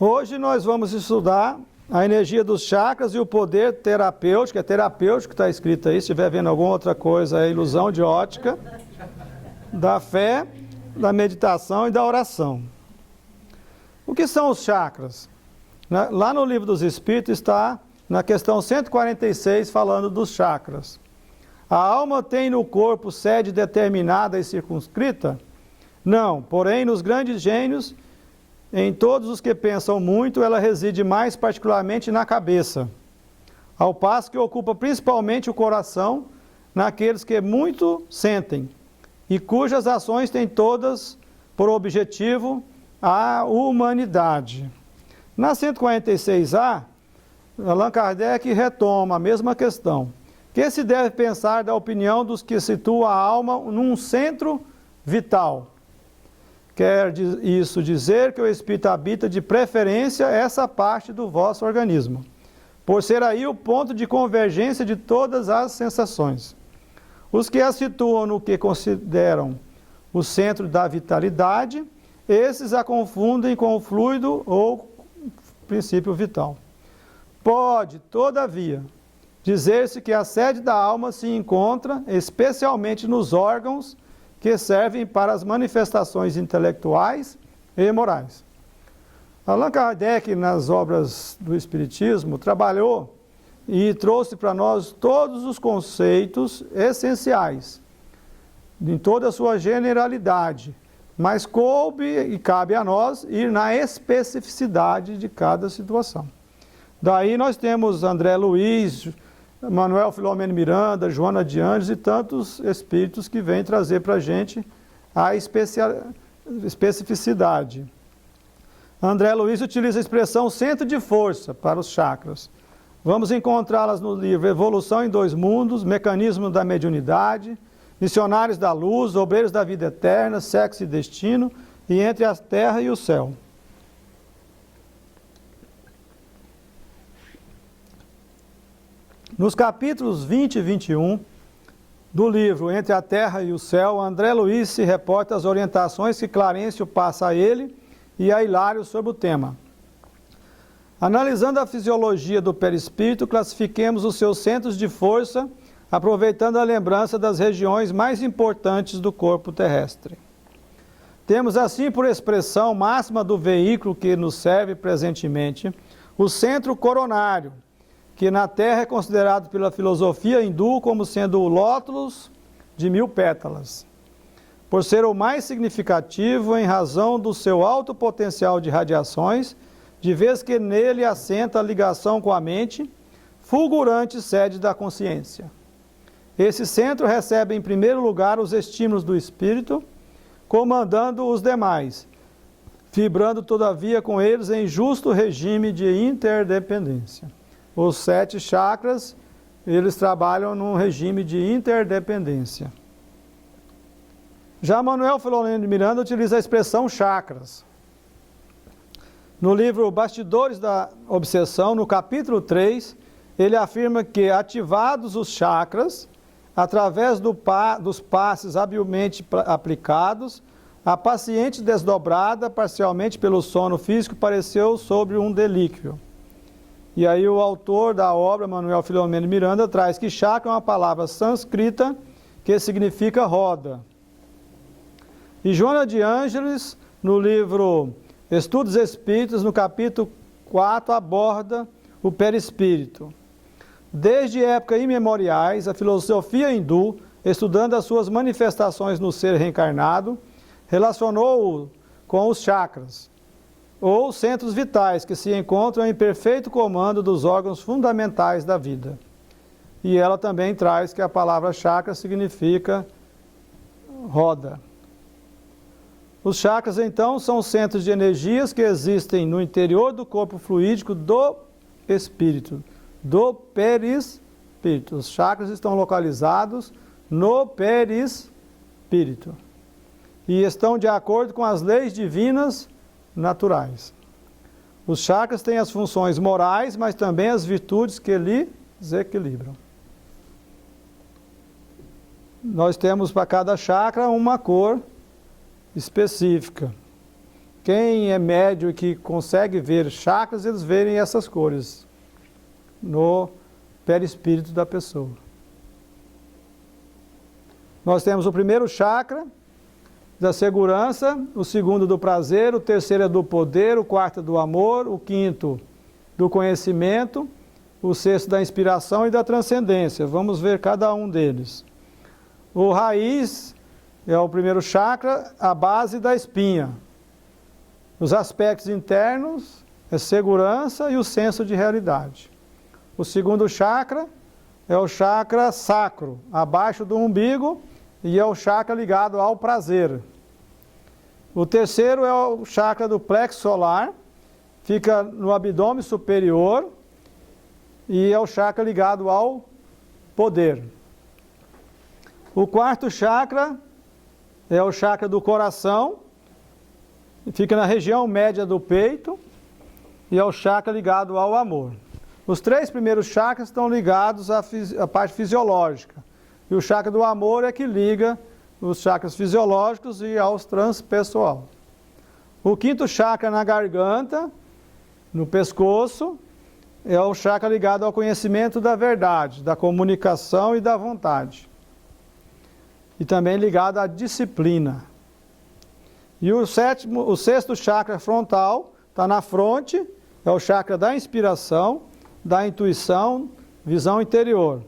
Hoje nós vamos estudar a energia dos chakras e o poder terapêutico, é terapêutico que está escrito aí, se estiver vendo alguma outra coisa, é ilusão de ótica, da fé, da meditação e da oração. O que são os chakras? Lá no Livro dos Espíritos está, na questão 146, falando dos chakras. A alma tem no corpo sede determinada e circunscrita? Não, porém nos grandes gênios, em todos os que pensam muito, ela reside mais particularmente na cabeça, ao passo que ocupa principalmente o coração naqueles que muito sentem, e cujas ações têm todas por objetivo a humanidade. Na 146A, Allan Kardec retoma a mesma questão. Que se deve pensar da opinião dos que situam a alma num centro vital? Quer isso dizer que o espírito habita de preferência essa parte do vosso organismo, por ser aí o ponto de convergência de todas as sensações. Os que a situam no que consideram o centro da vitalidade, esses a confundem com o fluido ou princípio vital. Pode, todavia, dizer-se que a sede da alma se encontra especialmente nos órgãos que servem para as manifestações intelectuais e morais. Allan Kardec, nas obras do Espiritismo, trabalhou e trouxe para nós todos os conceitos essenciais, em toda a sua generalidade, mas coube e cabe a nós ir na especificidade de cada situação. Daí nós temos André Luiz, Manuel Filomeno Miranda, Joana de Anjos e tantos espíritos que vêm trazer para a gente a especificidade. André Luiz utiliza a expressão centro de força para os chakras. Vamos encontrá-las no livro Evolução em Dois Mundos, Mecanismo da Mediunidade, Missionários da Luz, Obreiros da Vida Eterna, Sexo e Destino e Entre a Terra e o Céu. Nos capítulos 20 e 21 do livro Entre a Terra e o Céu, André Luiz se reporta as orientações que Clarencio passa a ele e a Hilário sobre o tema. Analisando a fisiologia do perispírito, classifiquemos os seus centros de força, aproveitando a lembrança das regiões mais importantes do corpo terrestre. Temos assim por expressão máxima do veículo que nos serve presentemente, o centro coronário, que na Terra é considerado pela filosofia hindu como sendo o lótus de 1000 pétalas, por ser o mais significativo em razão do seu alto potencial de radiações, de vez que nele assenta a ligação com a mente, fulgurante sede da consciência. Esse centro recebe em primeiro lugar os estímulos do espírito, comandando os demais, vibrando todavia com eles em justo regime de interdependência. Os 7 chakras, eles trabalham num regime de interdependência. Já Manuel Filomeno de Miranda utiliza a expressão chakras. No livro Bastidores da Obsessão, no capítulo 3, ele afirma que ativados os chakras, através dos passes habilmente aplicados, a paciente desdobrada parcialmente pelo sono físico pareceu sobre um delíquio. E aí o autor da obra, Manuel Filomeno de Miranda, traz que chakra é uma palavra sânscrita que significa roda. E Joana de Ângeles, no livro Estudos Espíritas, no capítulo 4, aborda o perispírito. Desde épocas imemoriais, a filosofia hindu, estudando as suas manifestações no ser reencarnado, relacionou-o com os chakras, ou centros vitais, que se encontram em perfeito comando dos órgãos fundamentais da vida. E ela também traz que a palavra chakra significa roda. Os chakras, então, são centros de energias que existem no interior do corpo fluídico do espírito, do perispírito. Os chakras estão localizados no perispírito e estão de acordo com as leis divinas naturais. Os chakras têm as funções morais, mas também as virtudes que lhe desequilibram. Nós temos para cada chakra uma cor específica, quem é médio e que consegue ver chakras, eles verem essas cores no perispírito da pessoa. Nós temos o primeiro chakra da segurança, o segundo do prazer, o terceiro é do poder, o quarto é do amor, o quinto do conhecimento, o sexto da inspiração e da transcendência. Vamos ver cada um deles. O raiz é o primeiro chakra, a base da espinha. Os aspectos internos é segurança e o senso de realidade. O segundo chakra é o chakra sacro, abaixo do umbigo, e é o chakra ligado ao prazer. O terceiro é o chakra do plexo solar, fica no abdômen superior, e é o chakra ligado ao poder. O quarto chakra é o chakra do coração, fica na região média do peito, e é o chakra ligado ao amor. Os três primeiros chakras estão ligados à parte fisiológica. E o chakra do amor é que liga os chakras fisiológicos e aos transpessoal. O quinto chakra na garganta, no pescoço, é o chakra ligado ao conhecimento da verdade, da comunicação e da vontade. E também ligado à disciplina. E o sexto chakra frontal está na fronte, é o chakra da inspiração, da intuição, visão interior.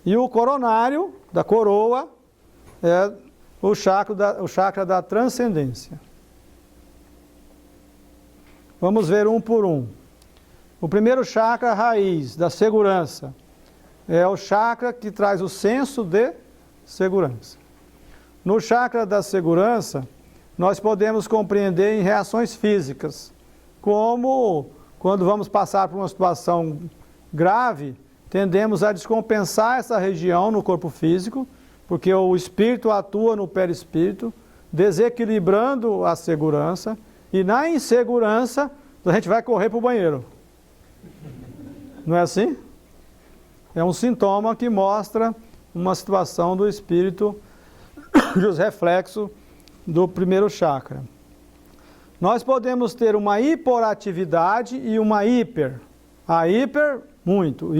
E o coronário, da coroa, é o chakra da transcendência. Vamos ver um por um. O primeiro chakra, raiz, da segurança, é o chakra que traz o senso de segurança. No chakra da segurança, nós podemos compreender em reações físicas, como quando vamos passar por uma situação grave, tendemos a descompensar essa região no corpo físico, porque o espírito atua no perispírito, desequilibrando a segurança, e na insegurança a gente vai correr para o banheiro. Não é assim? É um sintoma que mostra uma situação do espírito e os reflexos do primeiro chakra. Nós podemos ter uma hiperatividade e uma hiper. A hiper, muito.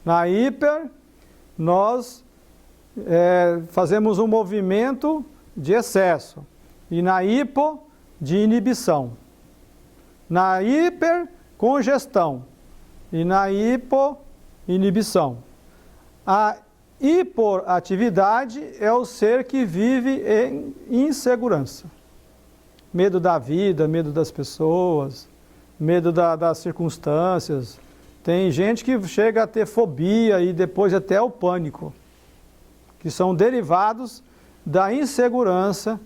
Na hiper, nós fazemos um movimento de excesso. E na hipo, de inibição. Na hiper, congestão. E na hipo, inibição. A hiperatividade é o ser que vive em insegurança. Medo da vida, medo das pessoas, medo das circunstâncias. Tem gente que chega a ter fobia e depois até o pânico, que são derivados da insegurança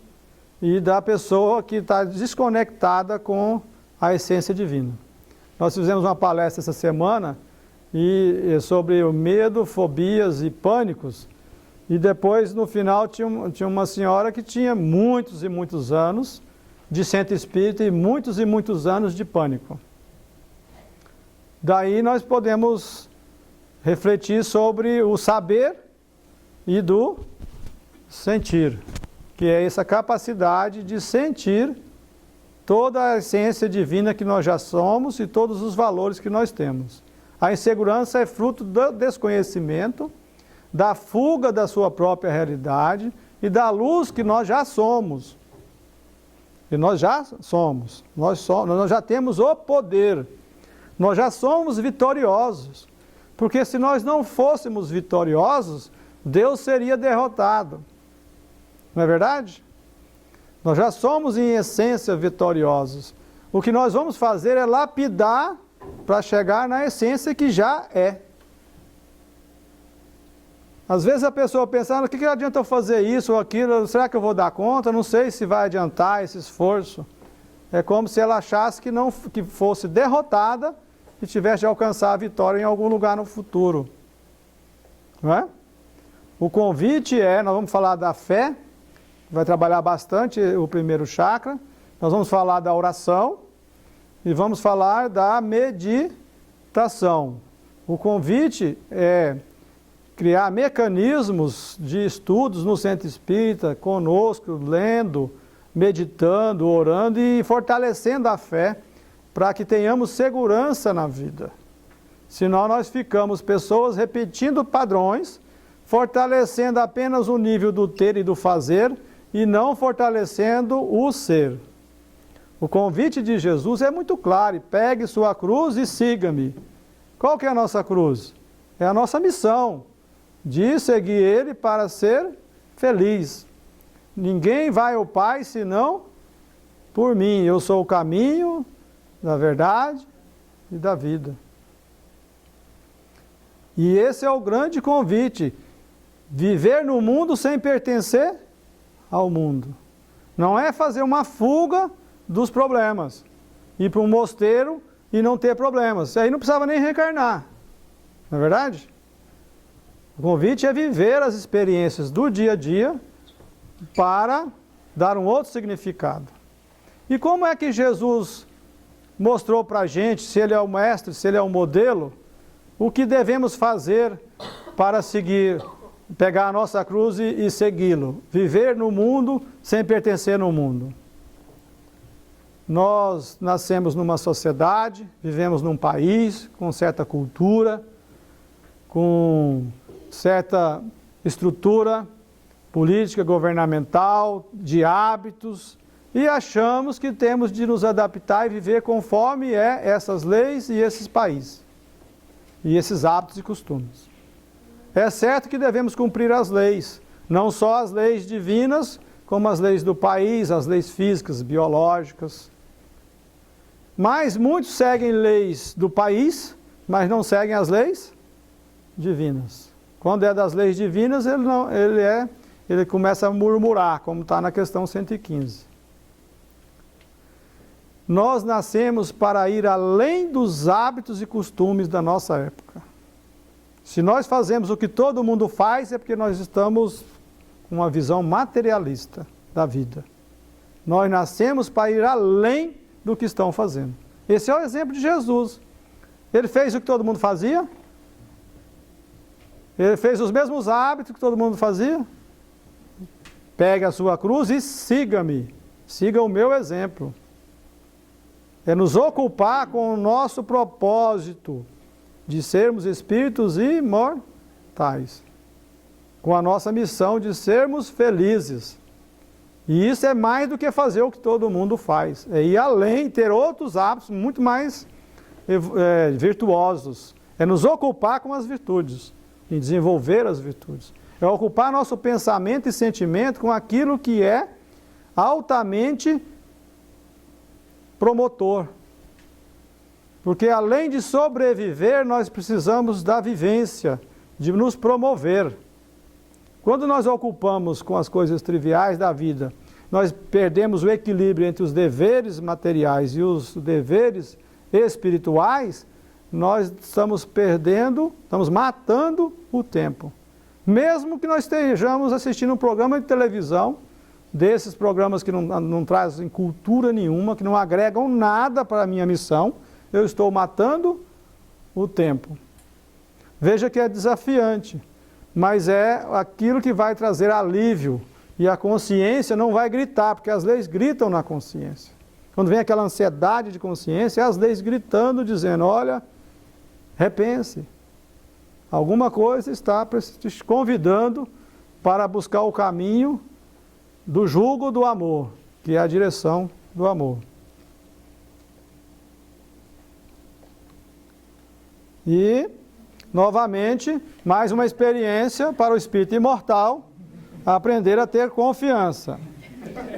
e da pessoa que está desconectada com a essência divina. Nós fizemos uma palestra essa semana sobre o medo, fobias e pânicos, e depois no final tinha uma senhora que tinha muitos e muitos anos de centro espírita e muitos anos de pânico. Daí nós podemos refletir sobre o saber e do sentir, que é essa capacidade de sentir toda a essência divina que nós já somos e todos os valores que nós temos. A insegurança é fruto do desconhecimento, da fuga da sua própria realidade e da luz que nós já somos. E nós já somos, nós já temos o poder, nós já somos vitoriosos. Porque se nós não fôssemos vitoriosos, Deus seria derrotado. Não é verdade? Nós já somos em essência vitoriosos. O que nós vamos fazer é lapidar para chegar na essência que já é. Às vezes a pessoa pensa, o que adianta eu fazer isso ou aquilo, será que eu vou dar conta? Não sei se vai adiantar esse esforço. É como se ela achasse que fosse derrotada e tivesse de alcançar a vitória em algum lugar no futuro. Não é? O convite nós vamos falar da fé, vai trabalhar bastante o primeiro chakra, nós vamos falar da oração e vamos falar da meditação. O convite é criar mecanismos de estudos no centro espírita, conosco, lendo, meditando, orando e fortalecendo a fé para que tenhamos segurança na vida. Senão nós ficamos pessoas repetindo padrões, fortalecendo apenas o nível do ter e do fazer e não fortalecendo o ser. O convite de Jesus é muito claro: pegue sua cruz e siga-me. Qual que é a nossa cruz? É a nossa missão de seguir Ele para ser feliz. Ninguém vai ao Pai senão por mim. Eu sou o caminho da verdade e da vida. E esse é o grande convite: viver no mundo sem pertencer ao mundo. Não é fazer uma fuga dos problemas, ir para um mosteiro e não ter problemas. Isso aí não precisava nem reencarnar, não é verdade? O convite é viver as experiências do dia a dia para dar um outro significado. E como é que Jesus mostrou para a gente, se Ele é o mestre, se Ele é o modelo, o que devemos fazer para seguir, pegar a nossa cruz e segui-lo? Viver no mundo sem pertencer no mundo. Nós nascemos numa sociedade, vivemos num país com certa cultura, com certa estrutura política, governamental, de hábitos, e achamos que temos de nos adaptar e viver conforme essas leis e esses países, e esses hábitos e costumes. É certo que devemos cumprir as leis, não só as leis divinas, como as leis do país, as leis físicas, biológicas. Mas muitos seguem leis do país, mas não seguem as leis divinas. Quando é das leis divinas, ele começa a murmurar, como está na questão 115. Nós nascemos para ir além dos hábitos e costumes da nossa época. Se nós fazemos o que todo mundo faz, é porque nós estamos com uma visão materialista da vida. Nós nascemos para ir além do que estão fazendo. Esse é o exemplo de Jesus. Ele fez o que todo mundo fazia? Ele fez os mesmos hábitos que todo mundo fazia? Pegue a sua cruz e siga-me. Siga o meu exemplo. É nos ocupar com o nosso propósito de sermos espíritos imortais. Com a nossa missão de sermos felizes. E isso é mais do que fazer o que todo mundo faz. É ir além, ter outros hábitos muito mais virtuosos. É nos ocupar com as virtudes e desenvolver as virtudes. É ocupar nosso pensamento e sentimento com aquilo que é altamente promotor. Porque além de sobreviver, nós precisamos da vivência, de nos promover. Quando nós ocupamos com as coisas triviais da vida, nós perdemos o equilíbrio entre os deveres materiais e os deveres espirituais, nós estamos matando o tempo. Mesmo que nós estejamos assistindo um programa de televisão, desses programas que não trazem cultura nenhuma, que não agregam nada para a minha missão, eu estou matando o tempo. Veja que é desafiante, mas é aquilo que vai trazer alívio. E a consciência não vai gritar, porque as leis gritam na consciência. Quando vem aquela ansiedade de consciência, é as leis gritando, dizendo: olha, repense. Alguma coisa está te convidando para buscar o caminho do jugo do amor, que é a direção do amor. E, novamente, mais uma experiência para o espírito imortal, aprender a ter confiança.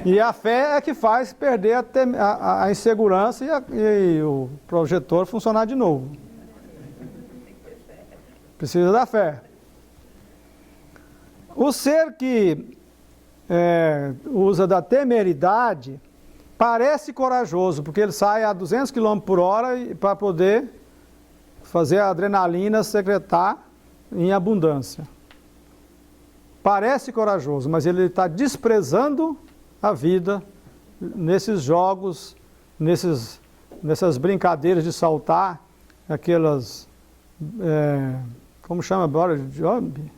E a fé é que faz perder a insegurança e o projetor funcionar de novo. Precisa da fé. O ser que usa da temeridade parece corajoso, porque ele sai a 200 km por hora para poder fazer a adrenalina secretar em abundância. Parece corajoso, mas ele está desprezando a vida nesses jogos, nessas brincadeiras de saltar, aquelas, como chama agora? Job?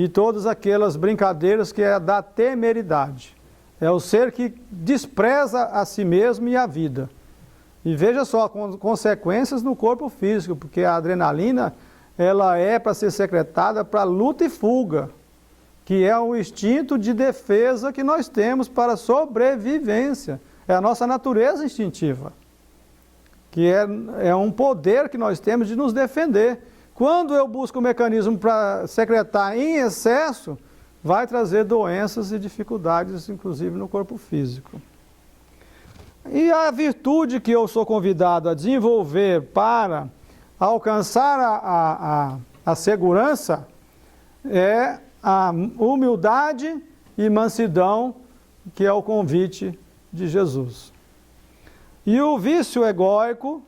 e todas aquelas brincadeiras que é da temeridade. É o ser que despreza a si mesmo e a vida. E veja só, consequências no corpo físico, porque a adrenalina, ela é para ser secretada para luta e fuga, que é um instinto de defesa que nós temos para sobrevivência. É a nossa natureza instintiva, que é um poder que nós temos de nos defender. Quando eu busco um mecanismo para secretar em excesso, vai trazer doenças e dificuldades, inclusive no corpo físico. E a virtude que eu sou convidado a desenvolver para alcançar a segurança é a humildade e mansidão, que é o convite de Jesus. E o vício egóico,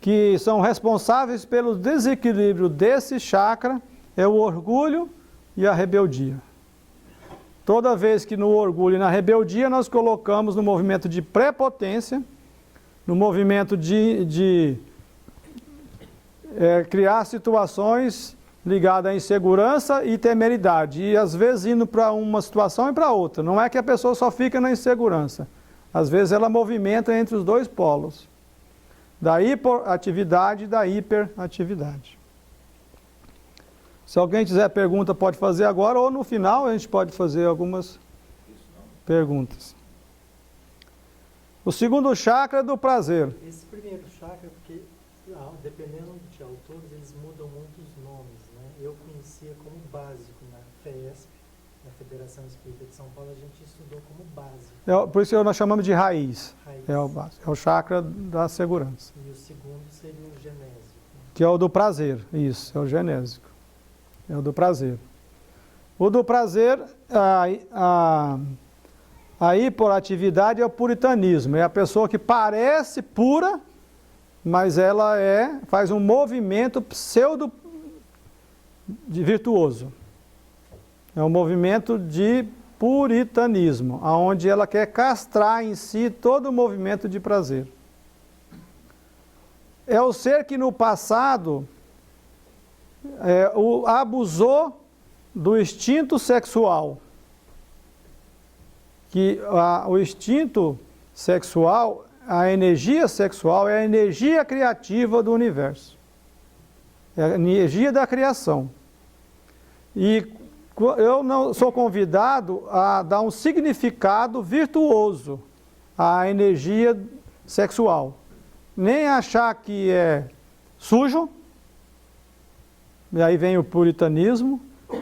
que são responsáveis pelo desequilíbrio desse chakra, é o orgulho e a rebeldia. Toda vez que no orgulho e na rebeldia nós colocamos no movimento de prepotência, no movimento de criar situações ligadas à insegurança e temeridade, e às vezes indo para uma situação e para outra. Não é que a pessoa só fica na insegurança, às vezes ela movimenta entre os dois polos, da hiperatividade e da hiperatividade. Se alguém tiver pergunta, pode fazer agora, ou no final a gente pode fazer algumas perguntas. O segundo chakra é do prazer. Esse primeiro chakra, porque dependendo de autores, eles mudam muito os nomes, né? Eu conhecia como básico na FESP, na Federação Espírita de São Paulo, a gente estudou como básico. Por isso que nós chamamos de raiz. Raiz. É o básico. É o chakra da segurança. E o segundo seria o genésico. Que é o do prazer. Isso, é o genésico. É o do prazer. O do prazer, a hiperatividade é o puritanismo. É a pessoa que parece pura, mas ela faz um movimento pseudo de virtuoso. É um movimento de puritanismo, onde ela quer castrar em si todo o movimento de prazer. É o ser que no passado abusou do instinto sexual. Que o instinto sexual, a energia sexual é a energia criativa do universo. É a energia da criação. E eu não sou convidado a dar um significado virtuoso à energia sexual. Nem achar que é sujo, e aí vem o puritanismo,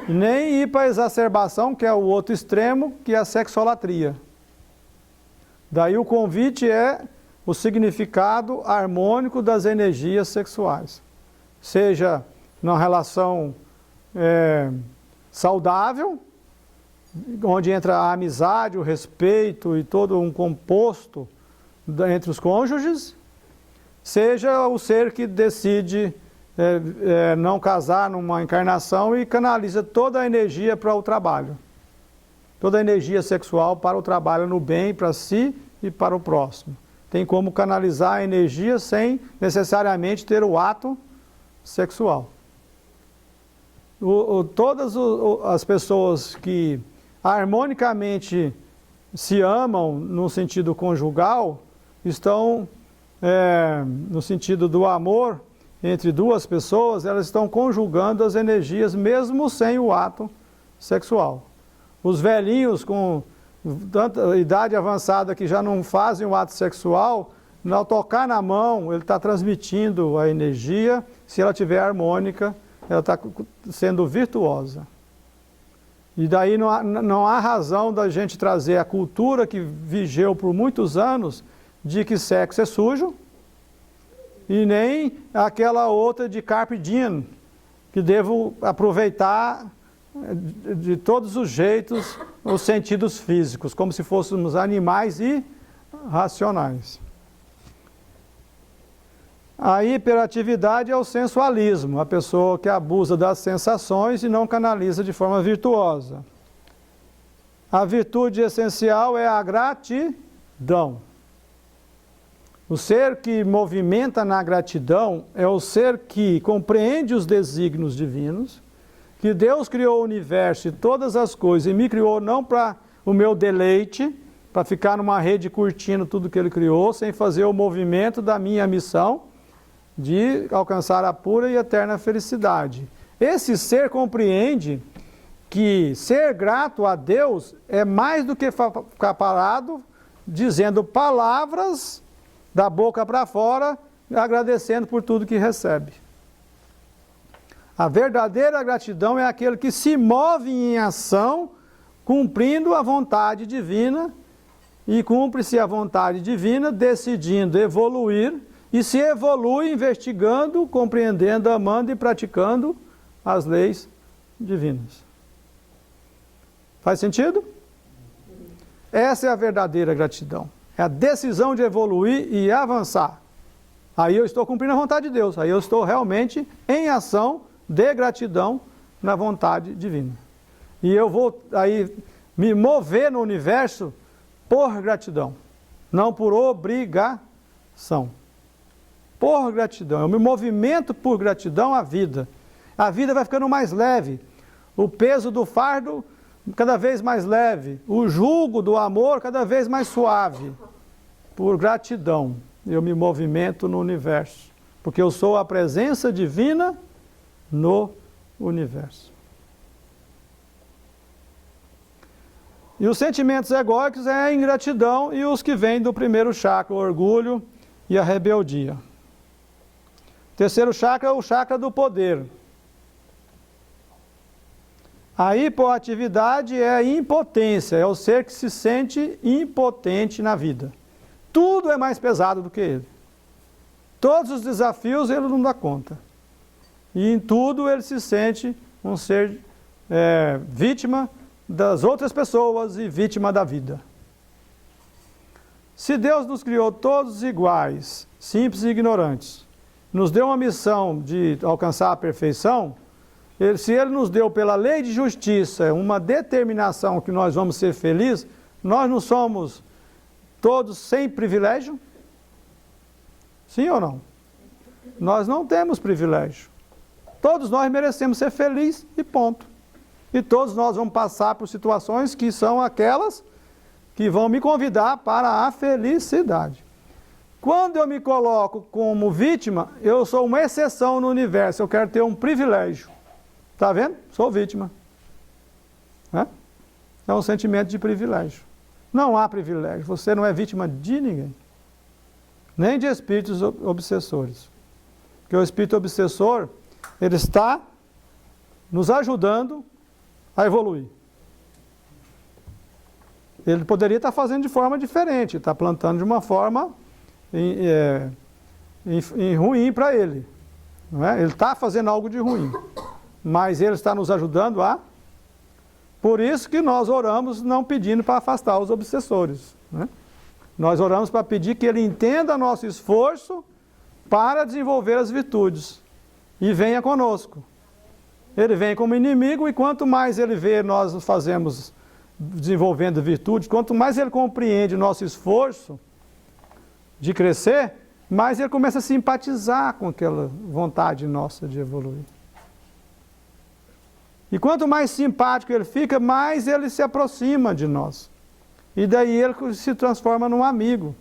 nem ir para a exacerbação, que é o outro extremo, que é a sexolatria. Daí o convite é o significado harmônico das energias sexuais. Seja numa relação saudável, onde entra a amizade, o respeito e todo um composto entre os cônjuges, seja o ser que decide não casar numa encarnação e canaliza toda a energia para o trabalho. Toda a energia sexual para o trabalho no bem, para si e para o próximo. Tem como canalizar a energia sem necessariamente ter o ato sexual. Todas as pessoas que harmonicamente se amam no sentido conjugal estão, no sentido do amor entre duas pessoas, elas estão conjugando as energias mesmo sem o ato sexual. Os velhinhos com tanta idade avançada que já não fazem o ato sexual, ao tocar na mão, ele está transmitindo a energia, se ela estiver harmônica, ela está sendo virtuosa. E daí não há razão da gente trazer a cultura que vigeu por muitos anos de que sexo é sujo, e nem aquela outra de carpe diem, que devo aproveitar de todos os jeitos os sentidos físicos, como se fôssemos animais irracionais. A hiperatividade é o sensualismo, a pessoa que abusa das sensações e não canaliza de forma virtuosa. A virtude essencial é a gratidão. O ser que movimenta na gratidão é o ser que compreende os desígnios divinos, que Deus criou o universo e todas as coisas, e me criou não para o meu deleite, para ficar numa rede curtindo tudo que Ele criou, sem fazer o movimento da minha missão de alcançar a pura e eterna felicidade. Esse ser compreende que ser grato a Deus é mais do que ficar parado dizendo palavras da boca para fora, agradecendo por tudo que recebe. A verdadeira gratidão é aquele que se move em ação, cumprindo a vontade divina, e cumpre-se a vontade divina, decidindo evoluir, e se evolui investigando, compreendendo, amando e praticando as leis divinas. Faz sentido? Essa é a verdadeira gratidão. É a decisão de evoluir e avançar. Aí eu estou cumprindo a vontade de Deus. Aí eu estou realmente em ação de gratidão na vontade divina. E eu vou aí me mover no universo por gratidão, não por obrigação. Por gratidão. Eu me movimento por gratidão à vida. A vida vai ficando mais leve. O peso do fardo cada vez mais leve. O jugo do amor cada vez mais suave. Por gratidão, eu me movimento no universo. Porque eu sou a presença divina no universo. E os sentimentos egóicos é a ingratidão e os que vêm do primeiro chakra, o orgulho e a rebeldia. O terceiro chakra é o chakra do poder. A hipoatividade é a impotência, é o ser que se sente impotente na vida. Tudo é mais pesado do que ele. Todos os desafios ele não dá conta. E em tudo ele se sente um ser vítima das outras pessoas e vítima da vida. Se Deus nos criou todos iguais, simples e ignorantes, nos deu uma missão de alcançar a perfeição, se Ele nos deu pela lei de justiça uma determinação que nós vamos ser felizes, nós não somos todos sem privilégio? Sim ou não? Nós não temos privilégio. Todos nós merecemos ser felizes e ponto. E todos nós vamos passar por situações que são aquelas que vão me convidar para a felicidade. Quando eu me coloco como vítima, eu sou uma exceção no universo, eu quero ter um privilégio. Está vendo? Sou vítima. É um sentimento de privilégio. Não há privilégio, você não é vítima de ninguém. Nem de espíritos obsessores. Porque o espírito obsessor, ele está nos ajudando a evoluir. Ele poderia estar fazendo de forma diferente, está plantando de uma forma ruim para ele. Não é? Ele está fazendo algo de ruim, mas ele está nos ajudando a... Por isso que nós oramos não pedindo para afastar os obsessores. Né? Nós oramos para pedir que ele entenda nosso esforço para desenvolver as virtudes e venha conosco. Ele vem como inimigo e quanto mais ele vê nós fazemos desenvolvendo virtudes, quanto mais ele compreende o nosso esforço de crescer, mais ele começa a simpatizar com aquela vontade nossa de evoluir. E quanto mais simpático ele fica, mais ele se aproxima de nós. E daí ele se transforma num amigo.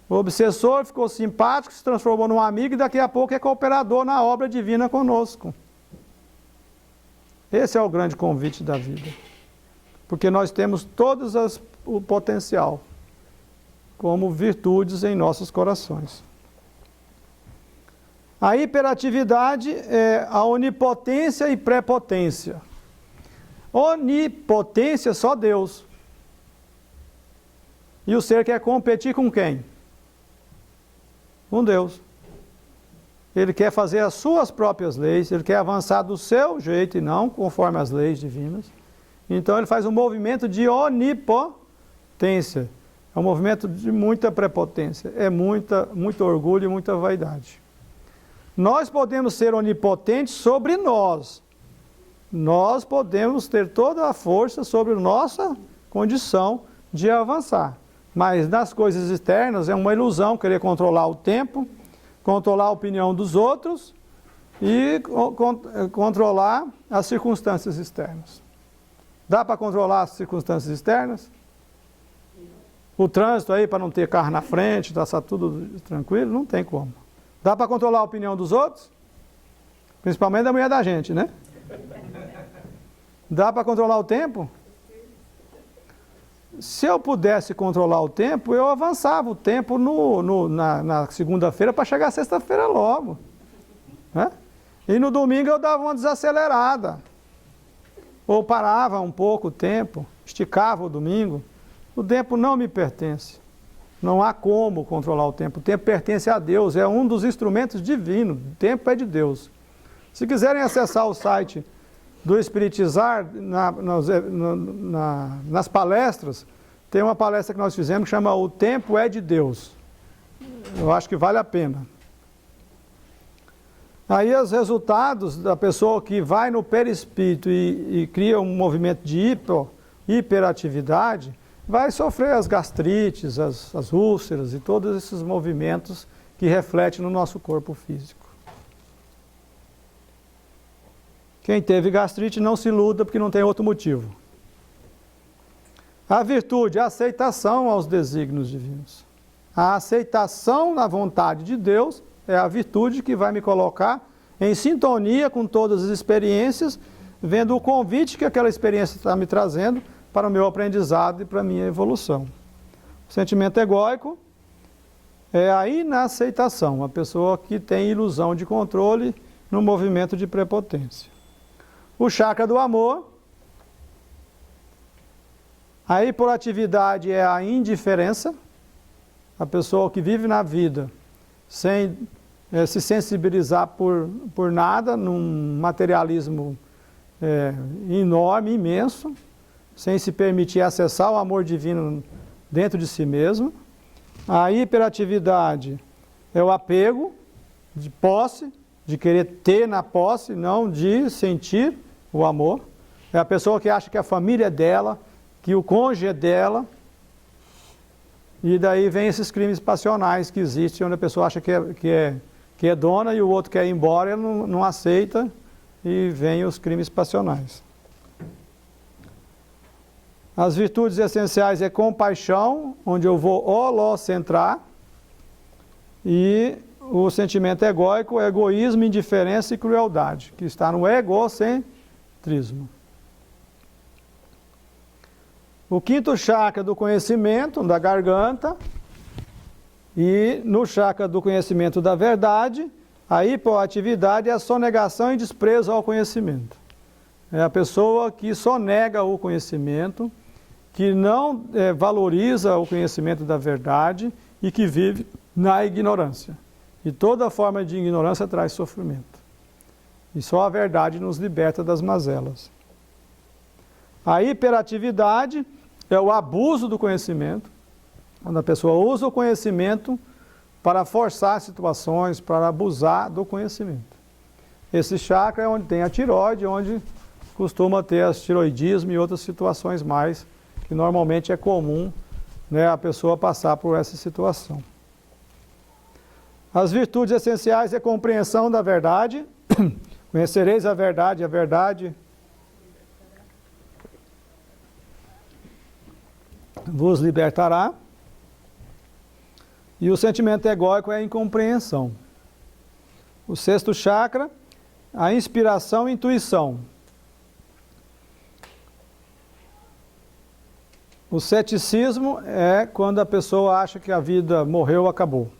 O obsessor ficou simpático, se transformou num amigo e daqui a pouco é cooperador na obra divina conosco. Esse é o grande convite da vida. Porque nós temos todos o potencial como virtudes em nossos corações. A hiperatividade é a onipotência e prepotência. Onipotência só Deus. E o ser quer competir com quem? Com Deus. Ele quer fazer as suas próprias leis, ele quer avançar do seu jeito e não conforme as leis divinas. Então ele faz um movimento de onipotência. É um movimento de muita prepotência, é muito orgulho e muita vaidade. Nós podemos ser onipotentes sobre nós. Nós podemos ter toda a força sobre nossa condição de avançar. Mas nas coisas externas é uma ilusão querer controlar o tempo, controlar a opinião dos outros e controlar as circunstâncias externas. Dá para controlar as circunstâncias externas? O trânsito aí para não ter carro na frente, está tudo tranquilo? Não tem como. Dá para controlar a opinião dos outros? Principalmente da mulher da gente, né? Dá para controlar o tempo? Se eu pudesse controlar o tempo, eu avançava o tempo na segunda-feira para chegar sexta-feira logo. Né? E no domingo eu dava uma desacelerada. Ou parava um pouco o tempo, esticava o domingo. O tempo não me pertence. Não há como controlar o tempo. O tempo pertence a Deus, é um dos instrumentos divinos. O tempo é de Deus. Se quiserem acessar o site do Espiritizar, nas palestras, tem uma palestra que nós fizemos que chama O Tempo é de Deus. Eu acho que vale a pena. Aí os resultados da pessoa que vai no perispírito e cria um movimento de hiperatividade, vai sofrer as gastrites, as úlceras e todos esses movimentos que refletem no nosso corpo físico. Quem teve gastrite não se iluda porque não tem outro motivo. A virtude, a aceitação aos desígnios divinos. A aceitação na vontade de Deus é a virtude que vai me colocar em sintonia com todas as experiências, vendo o convite que aquela experiência está me trazendo para o meu aprendizado e para a minha evolução. O sentimento egóico é a inaceitação, a pessoa que tem ilusão de controle no movimento de prepotência. O chakra do amor, a hiperatividade é a indiferença, a pessoa que vive na vida sem se sensibilizar por nada, num materialismo enorme, imenso, sem se permitir acessar o amor divino dentro de si mesmo. A hiperatividade é o apego de posse, de querer ter na posse, não de sentir o amor. É a pessoa que acha que a família é dela, que o cônjuge é dela. E daí vem esses crimes passionais que existem, onde a pessoa acha que é dona e o outro quer ir embora, ela não aceita e vem os crimes passionais. As virtudes essenciais é compaixão, onde eu vou holocentrar, e o sentimento egóico é egoísmo, indiferença e crueldade, que está no egocentrismo. O quinto chakra do conhecimento, da garganta, e no chakra do conhecimento da verdade, a hipoatividade é a sonegação e desprezo ao conhecimento. É a pessoa que sonega o conhecimento, que não valoriza o conhecimento da verdade e que vive na ignorância. E toda forma de ignorância traz sofrimento. E só a verdade nos liberta das mazelas. A hiperatividade é o abuso do conhecimento, quando a pessoa usa o conhecimento para forçar situações, para abusar do conhecimento. Esse chakra é onde tem a tireoide, onde costuma ter as tiroidismo e outras situações mais, que normalmente é comum, né, a pessoa passar por essa situação. As virtudes essenciais é a compreensão da verdade. Conhecereis a verdade vos libertará. E o sentimento egóico é a incompreensão. O sexto chakra, a inspiração e intuição. O ceticismo é quando a pessoa acha que a vida morreu, acabou.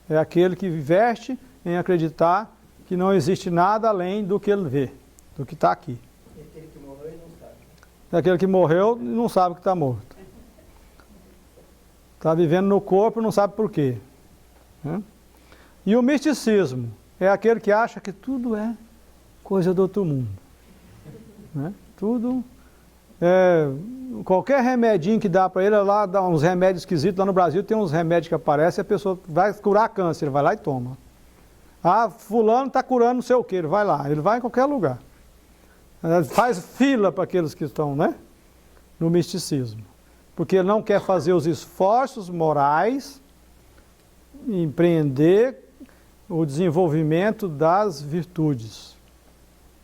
É aquele que investe em acreditar que não existe nada além do que ele vê, do que está aqui. É aquele que morreu e não sabe. É aquele que morreu e não sabe que está morto. Está vivendo no corpo e não sabe por quê. Né? E o misticismo é aquele que acha que tudo é coisa do outro mundo. Né? Tudo... qualquer remedinho que dá para ele, lá dá uns remédios esquisitos, lá no Brasil tem uns remédios que aparecem, a pessoa vai curar câncer, ele vai lá e toma. Ah, fulano está curando não sei o que, ele vai lá, ele vai em qualquer lugar. Faz fila para aqueles que estão, né, no misticismo. porque ele não quer fazer os esforços morais, empreender o desenvolvimento das virtudes.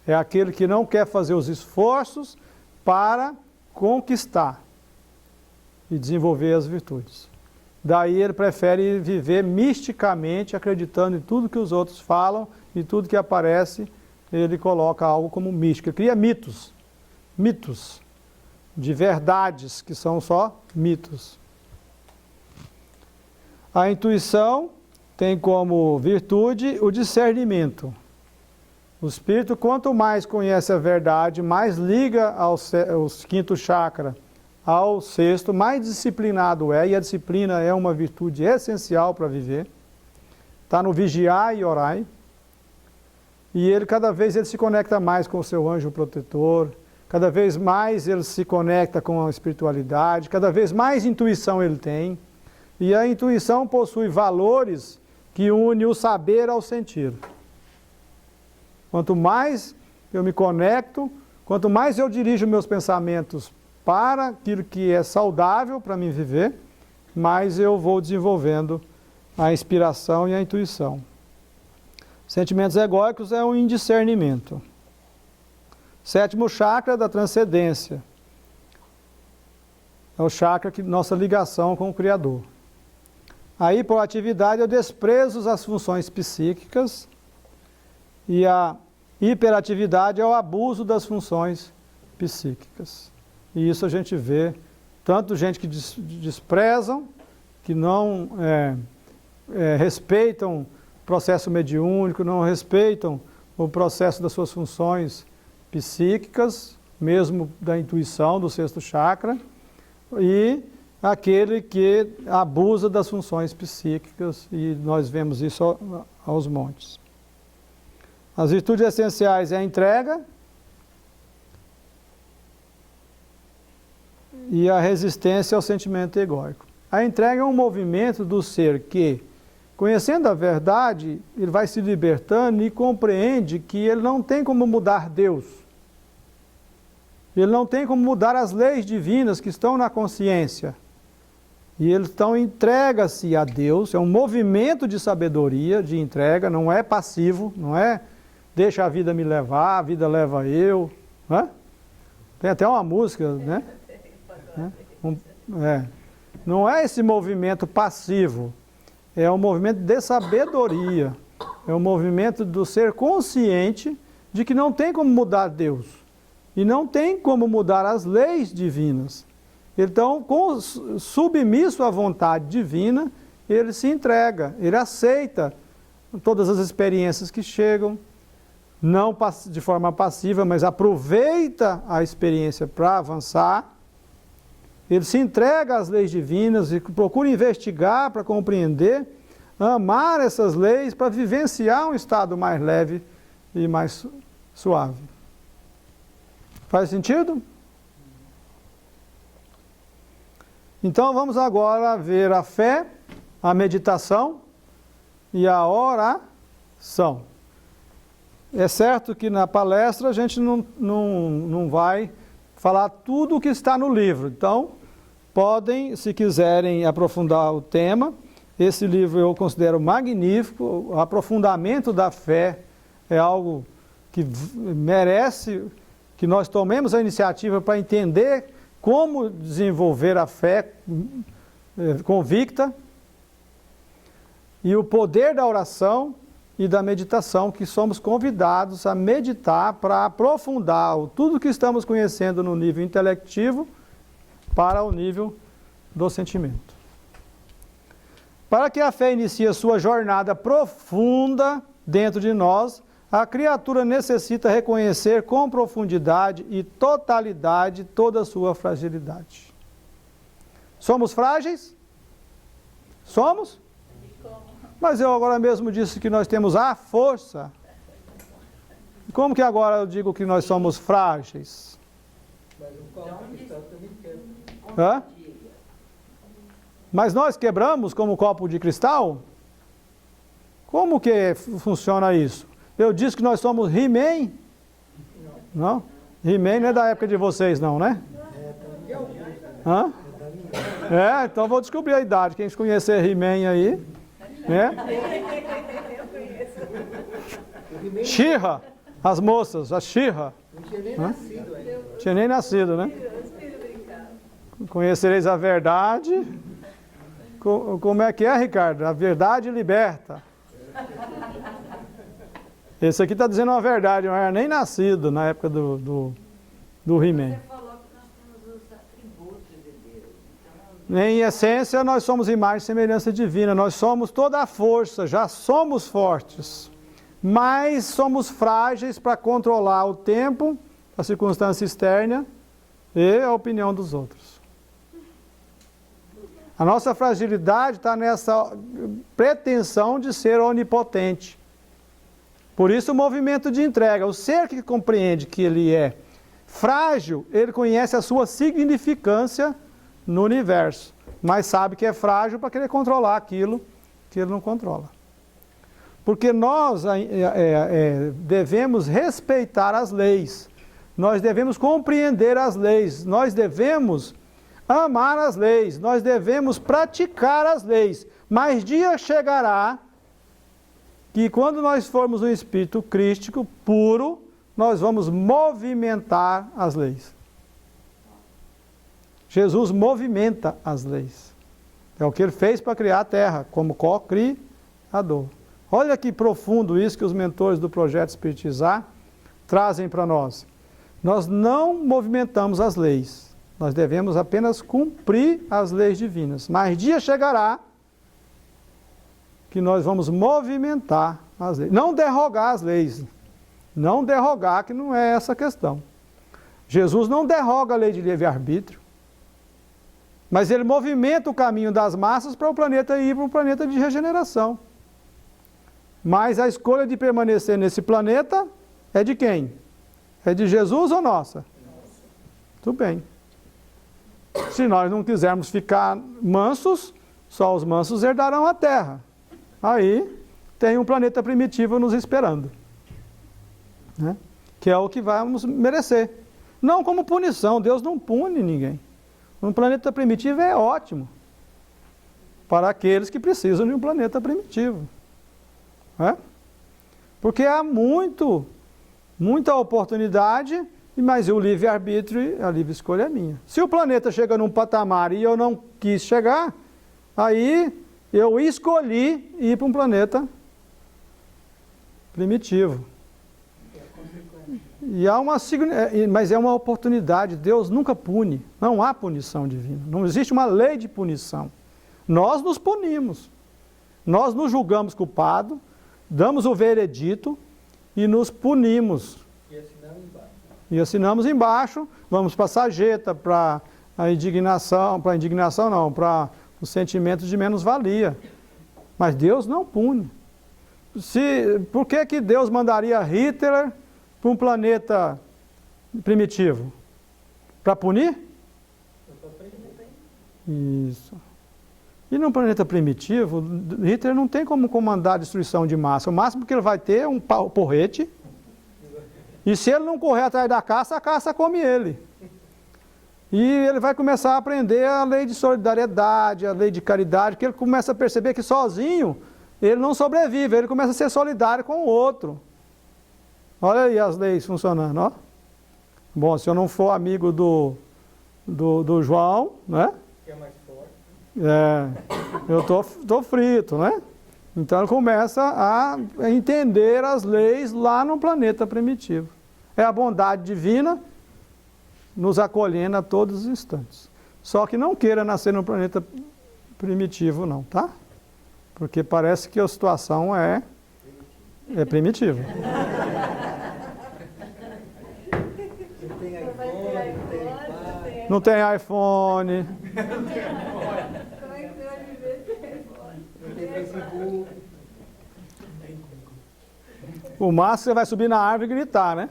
É aquele que não quer fazer os esforços para conquistar e desenvolver as virtudes. Daí ele prefere viver misticamente, acreditando em tudo que os outros falam e tudo que aparece, ele coloca algo como místico. Ele cria mitos de verdades que são só mitos. A intuição tem como virtude o discernimento. O espírito, quanto mais conhece a verdade, mais liga ao quinto chakra, ao sexto, mais disciplinado é, e a disciplina é uma virtude essencial para viver. Está no vigiar e orar. E ele, cada vez, ele se conecta mais com o seu anjo protetor, cada vez mais ele se conecta com a espiritualidade, cada vez mais intuição ele tem. E a intuição possui valores que unem o saber ao sentir. Quanto mais eu me conecto, quanto mais eu dirijo meus pensamentos para aquilo que é saudável para mim viver, mais eu vou desenvolvendo a inspiração e a intuição. Sentimentos egóicos é um indiscernimento. Sétimo chakra da transcendência. É o chakra que nossa ligação com o Criador. A hipoatividade é o desprezo às funções psíquicas e a hiperatividade é o abuso das funções psíquicas. E isso a gente vê, tanto gente que desprezam, que não respeitam o processo mediúnico, não respeitam o processo das suas funções psíquicas, mesmo da intuição, do sexto chakra, e aquele que abusa das funções psíquicas, e nós vemos isso aos montes. As virtudes essenciais é a entrega e a resistência ao sentimento egóico. A entrega é um movimento do ser que, conhecendo a verdade, ele vai se libertando e compreende que ele não tem como mudar Deus. Ele não tem como mudar as leis divinas que estão na consciência. E ele então entrega-se a Deus, é um movimento de sabedoria, de entrega, não é passivo, não é deixa a vida me levar, a vida leva eu. Né? Tem até uma música, né? Não é esse movimento passivo, é um movimento de sabedoria, é um movimento do ser consciente de que não tem como mudar Deus e não tem como mudar as leis divinas. Então, submisso à vontade divina, ele se entrega, ele aceita todas as experiências que chegam, não de forma passiva, mas aproveita a experiência para avançar. Ele se entrega às leis divinas e procura investigar para compreender, amar essas leis para vivenciar um estado mais leve e mais suave. Faz sentido? Então vamos agora ver a fé, a meditação e a oração. É certo que na palestra a gente não vai falar tudo o que está no livro. Então, podem, se quiserem aprofundar o tema, esse livro eu considero magnífico. O aprofundamento da fé é algo que merece que nós tomemos a iniciativa para entender como desenvolver a fé convicta e o poder da oração e da meditação, que somos convidados a meditar para aprofundar tudo que estamos conhecendo no nível intelectivo para o nível do sentimento. Para que a fé inicie a sua jornada profunda dentro de nós, a criatura necessita reconhecer com profundidade e totalidade toda a sua fragilidade. Somos frágeis? Somos? Mas eu agora mesmo disse que nós temos a força. Como que agora eu digo que nós somos frágeis? Mas o copo de cristal também quebra. Hã? Mas nós quebramos como copo de cristal? Como que funciona isso? Eu disse que nós somos He-Man? Não? He-Man não é da época de vocês não, né? Hã? Então vou descobrir a idade. Quem conhecer He-Man aí, né? She-Ra, as moças, a She-Ra. Não tinha nem nascido ainda. Tinha nem nascido, né? Conhecereis a verdade. Como é que é, Ricardo? A verdade liberta. Esse aqui está dizendo uma verdade, não era nem nascido na época do He-Man. Você falou que nós temos os atributos de Deus. Então, Em essência, nós somos imagem e semelhança divina. Nós somos toda a força, já somos fortes. Mas somos frágeis para controlar o tempo, a circunstância externa e a opinião dos outros. A nossa fragilidade está nessa pretensão de ser onipotente. Por isso o movimento de entrega. O ser que compreende que ele é frágil, ele conhece a sua significância no universo, mas sabe que é frágil para querer controlar aquilo que ele não controla. Porque nós devemos respeitar as leis, nós devemos compreender as leis, nós devemos amar as leis, nós devemos praticar as leis, mas dia chegará que quando nós formos um espírito crístico puro, nós vamos movimentar as leis. Jesus movimenta as leis. É o que ele fez para criar a terra, como co-criador. Olha que profundo isso que os mentores do Projeto Espiritizar trazem para nós. Nós não movimentamos as leis. Nós devemos apenas cumprir as leis divinas. Mas dia chegará que nós vamos movimentar as leis. Não derrogar as leis. Não derrogar, que não é essa a questão. Jesus não derroga a lei de livre-arbítrio. Mas ele movimenta o caminho das massas para o planeta ir para um planeta de regeneração. Mas a escolha de permanecer nesse planeta é de quem? É de Jesus ou nossa? Tudo bem. Se nós não quisermos ficar mansos, só os mansos herdarão a terra. Aí tem um planeta primitivo nos esperando, né? Que é o que vamos merecer. Não como punição, Deus não pune ninguém. Um planeta primitivo é ótimo para aqueles que precisam de um planeta primitivo. É? Porque há muita oportunidade, mas o livre-arbítrio, a livre escolha é minha. Se o planeta chega num patamar e eu não quis chegar, aí eu escolhi ir para um planeta primitivo. E há mas é uma oportunidade, Deus nunca pune, não há punição divina, não existe uma lei de punição. Nós nos punimos, nós nos julgamos culpados, damos o veredito e nos punimos. E assinamos embaixo, vamos para a sarjeta, para a indignação, para o sentimento de menos-valia. Mas Deus não pune. Por que Deus mandaria Hitler para um planeta primitivo? Para punir? Isso. E num planeta primitivo, Hitler não tem como comandar a destruição de massa. O máximo que ele vai ter é um porrete. E se ele não correr atrás da caça, a caça come ele. E ele vai começar a aprender a lei de solidariedade, a lei de caridade, que ele começa a perceber que sozinho ele não sobrevive, ele começa a ser solidário com o outro. Olha aí as leis funcionando, ó. Bom, se eu não for amigo do João, né? Que é mais forte. Eu tô frito, né? Então ele começa a entender as leis lá no planeta primitivo. É a bondade divina nos acolhendo a todos os instantes. Só que não queira nascer no planeta primitivo não, tá? Porque parece que a situação é primitiva. Não tem iPhone. O máximo você vai subir na árvore e gritar, né?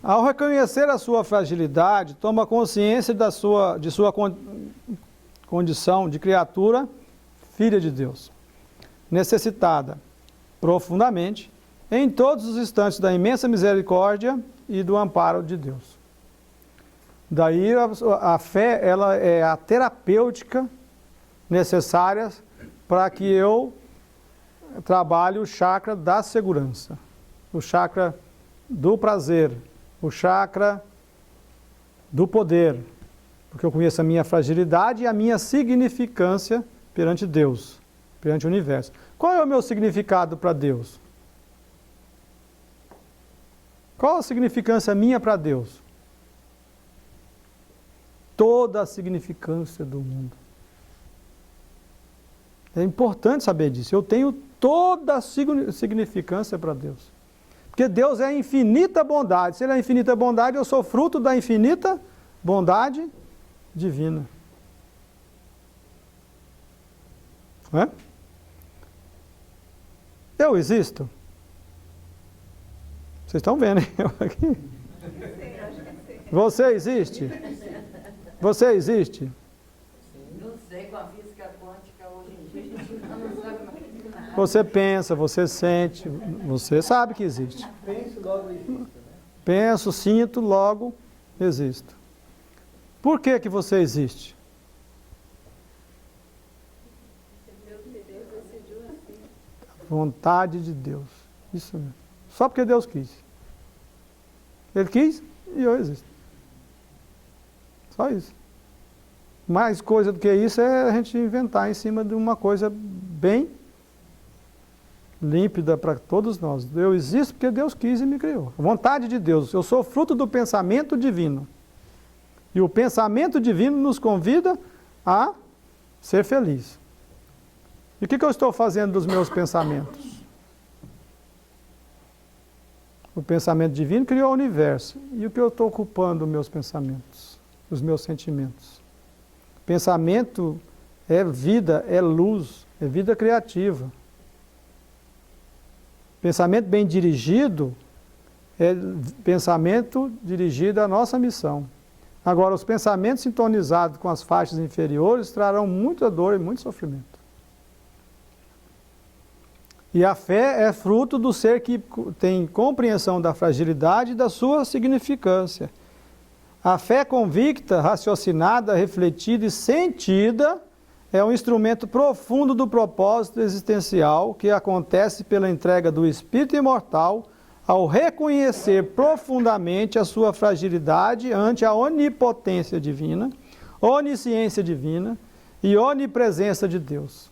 Ao reconhecer a sua fragilidade, toma consciência de sua condição de criatura, filha de Deus, necessitada profundamente, em todos os instantes da imensa misericórdia e do amparo de Deus. Daí a fé, ela é a terapêutica necessária para que eu trabalhe o chakra da segurança, o chakra do prazer, o chakra do poder, porque eu conheço a minha fragilidade e a minha significância perante Deus, perante o universo. Qual é o meu significado para Deus? Qual a significância minha para Deus? Toda a significância do mundo. É importante saber disso. Eu tenho toda a significância para Deus. Porque Deus é infinita bondade. Se Ele é infinita bondade, eu sou fruto da infinita bondade divina. Não é? Eu existo? Vocês estão vendo, hein? Eu aqui. Você existe? Você existe? Não sei, com a física quântica hoje em dia, a gente não sabe mais nada. Você pensa, você sente, você sabe que existe. Penso, logo existo, né? Penso, sinto, logo existo. Por que que você existe? Vontade de Deus. Isso mesmo. Só porque Deus quis. Ele quis e eu existo. Só isso. Mais coisa do que isso é a gente inventar em cima de uma coisa bem límpida para todos nós. Eu existo porque Deus quis e me criou. Vontade de Deus. Eu sou fruto do pensamento divino. E o pensamento divino nos convida a ser feliz. E o que eu estou fazendo dos meus pensamentos? O pensamento divino criou o universo. E o que eu estou ocupando os meus pensamentos? Os meus sentimentos. Pensamento é vida, é luz, é vida criativa. Pensamento bem dirigido é pensamento dirigido à nossa missão. Agora, os pensamentos sintonizados com as faixas inferiores trarão muita dor e muito sofrimento. E a fé é fruto do ser que tem compreensão da fragilidade e da sua significância. A fé convicta, raciocinada, refletida e sentida é um instrumento profundo do propósito existencial que acontece pela entrega do espírito imortal ao reconhecer profundamente a sua fragilidade ante a onipotência divina, onisciência divina e onipresença de Deus.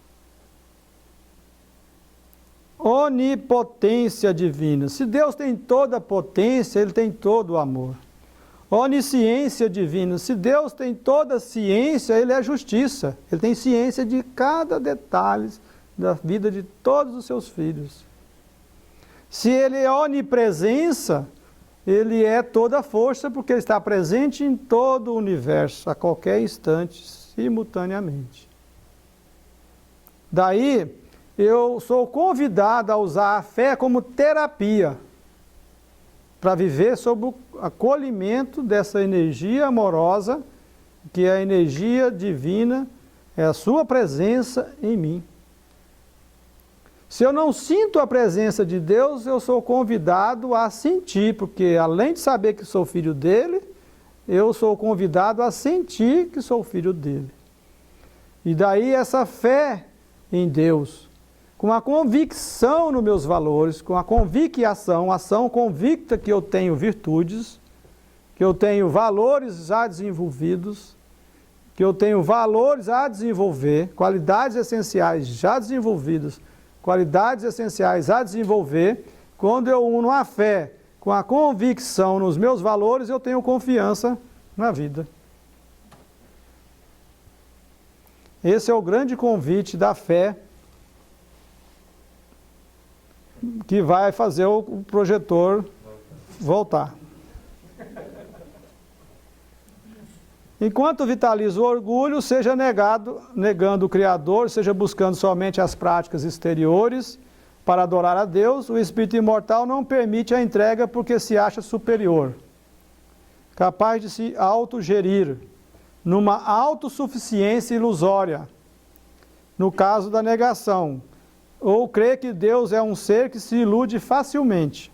Onipotência divina. Se Deus tem toda a potência, Ele tem todo o amor. Onisciência divina. Se Deus tem toda a ciência, Ele é justiça. Ele tem ciência de cada detalhe da vida de todos os seus filhos. Se Ele é onipresença, Ele é toda a força, porque Ele está presente em todo o universo, a qualquer instante, simultaneamente. Daí, eu sou convidado a usar a fé como terapia para viver sob o acolhimento dessa energia amorosa, que é a energia divina, é a sua presença em mim. Se eu não sinto a presença de Deus, eu sou convidado a sentir, porque além de saber que sou filho dele, eu sou convidado a sentir que sou filho dele. E daí essa fé em Deus, com a convicção nos meus valores, com a convicção, ação convicta que eu tenho virtudes, que eu tenho valores já desenvolvidos, que eu tenho valores a desenvolver, qualidades essenciais já desenvolvidas, qualidades essenciais a desenvolver. Quando eu uno a fé com a convicção nos meus valores, eu tenho confiança na vida. Esse é o grande convite da fé, que vai fazer o projetor voltar. Enquanto vitaliza o orgulho, seja negando o Criador, seja buscando somente as práticas exteriores para adorar a Deus, o espírito imortal não permite a entrega porque se acha superior, capaz de se autogerir, numa autossuficiência ilusória, no caso da negação, ou crê que Deus é um ser que se ilude facilmente,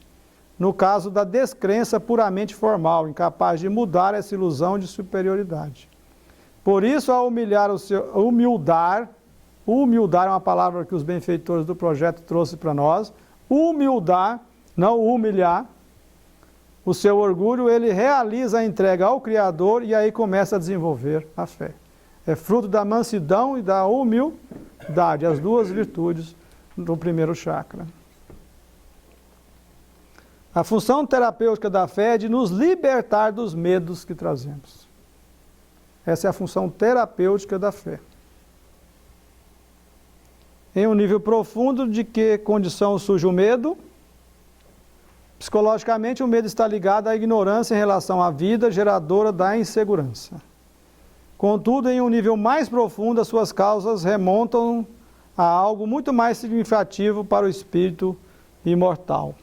no caso da descrença puramente formal, incapaz de mudar essa ilusão de superioridade. Por isso, ao humildar é uma palavra que os benfeitores do projeto trouxeram para nós, humildar, não humilhar, o seu orgulho, ele realiza a entrega ao Criador e aí começa a desenvolver a fé. É fruto da mansidão e da humildade, as duas virtudes do primeiro chakra. A função terapêutica da fé é de nos libertar dos medos que trazemos. Essa é a função terapêutica da fé. Em um nível profundo, de que condição surge o medo? Psicologicamente, o medo está ligado à ignorância em relação à vida, geradora da insegurança. Contudo, em um nível mais profundo, as suas causas remontam a algo muito mais significativo para o espírito imortal.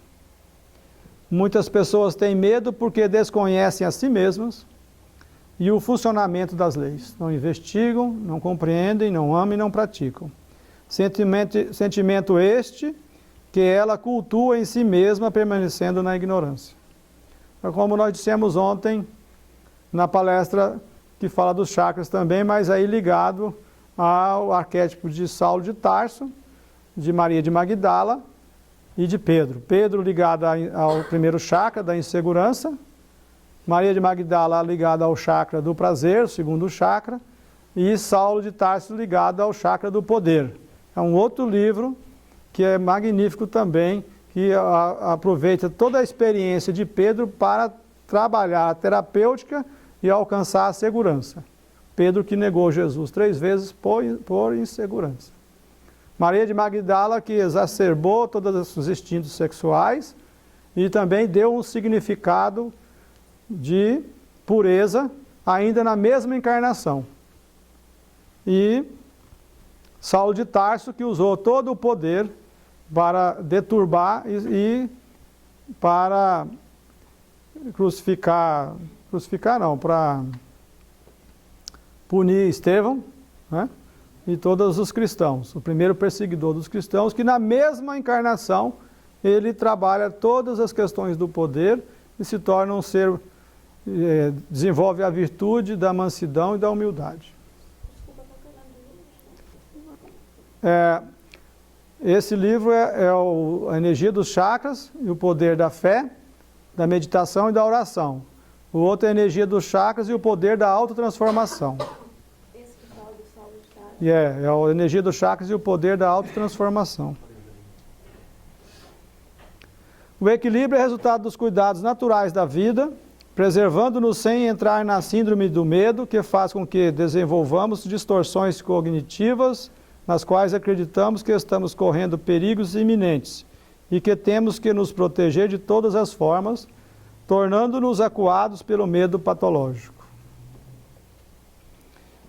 Muitas pessoas têm medo porque desconhecem a si mesmas e o funcionamento das leis. Não investigam, não compreendem, não amam e não praticam. Sentimento este que ela cultua em si mesma, permanecendo na ignorância. Como nós dissemos ontem, na palestra que fala dos chakras também, mas aí ligado ao arquétipo de Saulo de Tarso, de Maria de Magdala e de Pedro. Pedro ligado ao primeiro chakra da insegurança, Maria de Magdala ligada ao chakra do prazer, o segundo chakra, e Saulo de Tarso ligado ao chakra do poder. É um outro livro que é magnífico também, que aproveita toda a experiência de Pedro para trabalhar a terapêutica e alcançar a segurança. Pedro que negou Jesus 3 vezes por insegurança. Maria de Magdala que exacerbou todos os instintos sexuais e também deu um significado de pureza ainda na mesma encarnação. E Saulo de Tarso que usou todo o poder para deturbar e para para punir Estevão, né? E todos os cristãos, o primeiro perseguidor dos cristãos, que na mesma encarnação ele trabalha todas as questões do poder e se torna um ser, desenvolve a virtude da mansidão e da humildade. Esse livro é a energia dos chakras e o poder da fé, da meditação e da oração. O outro é a energia dos chakras e o poder da autotransformação. Esse que fala do Saulo de Tarso. É a energia dos chakras e o poder da autotransformação. O equilíbrio é resultado dos cuidados naturais da vida, preservando-nos sem entrar na síndrome do medo, que faz com que desenvolvamos distorções cognitivas, nas quais acreditamos que estamos correndo perigos iminentes e que temos que nos proteger de todas as formas, tornando-nos acuados pelo medo patológico.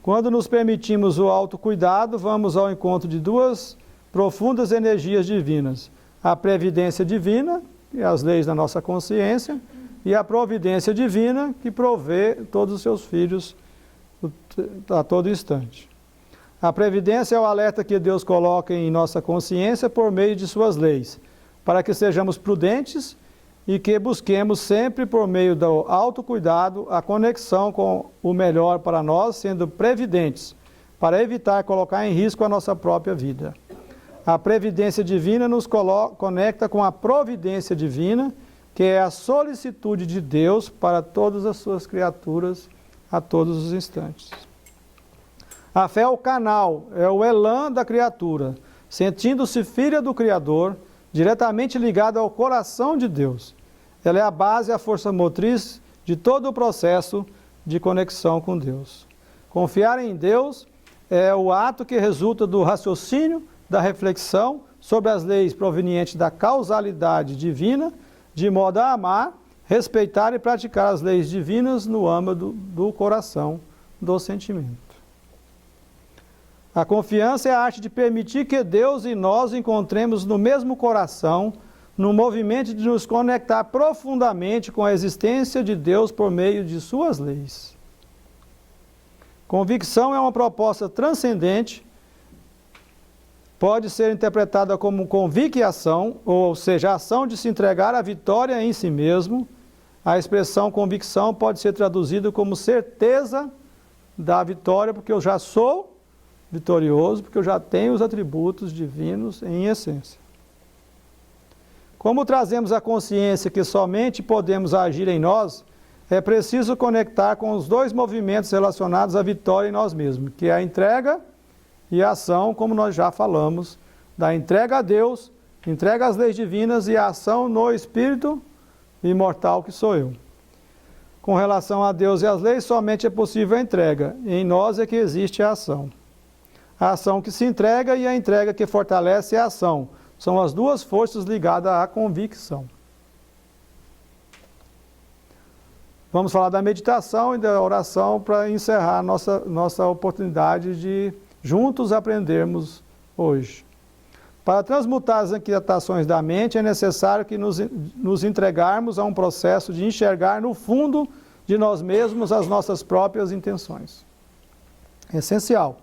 Quando nos permitimos o autocuidado, vamos ao encontro de duas profundas energias divinas: a previdência divina, e as leis da nossa consciência, e a providência divina, que provê todos os seus filhos a todo instante. A previdência é o alerta que Deus coloca em nossa consciência por meio de suas leis, para que sejamos prudentes e que busquemos sempre por meio do autocuidado a conexão com o melhor para nós, sendo previdentes, para evitar colocar em risco a nossa própria vida. A previdência divina nos conecta com a providência divina, que é a solicitude de Deus para todas as suas criaturas a todos os instantes. A fé é o canal, é o elan da criatura, sentindo-se filha do Criador, diretamente ligada ao coração de Deus. Ela é a base e a força motriz de todo o processo de conexão com Deus. Confiar em Deus é o ato que resulta do raciocínio, da reflexão sobre as leis provenientes da causalidade divina, de modo a amar, respeitar e praticar as leis divinas no âmbito do coração, do sentimento. A confiança é a arte de permitir que Deus e nós encontremos no mesmo coração, no movimento de nos conectar profundamente com a existência de Deus por meio de suas leis. Convicção é uma proposta transcendente pode ser interpretada como convicção, ou seja, a ação de se entregar à vitória em si mesmo. A expressão convicção pode ser traduzida como certeza da vitória, porque eu já sou vitorioso, porque eu já tenho os atributos divinos em essência. Como trazemos a consciência que somente podemos agir em nós, é preciso conectar com os dois movimentos relacionados à vitória em nós mesmos, que é a entrega e a ação, como nós já falamos, da entrega a Deus, entrega às leis divinas e a ação no Espírito imortal que sou eu. Com relação a Deus e às leis, somente é possível a entrega. Em nós é que existe a ação. A ação que se entrega e a entrega que fortalece a ação. São as duas forças ligadas à convicção. Vamos falar da meditação e da oração para encerrar nossa oportunidade de juntos aprendermos hoje. Para transmutar as inquietações da mente, é necessário que nos entregarmos a um processo de enxergar no fundo de nós mesmos as nossas próprias intenções. É essencial.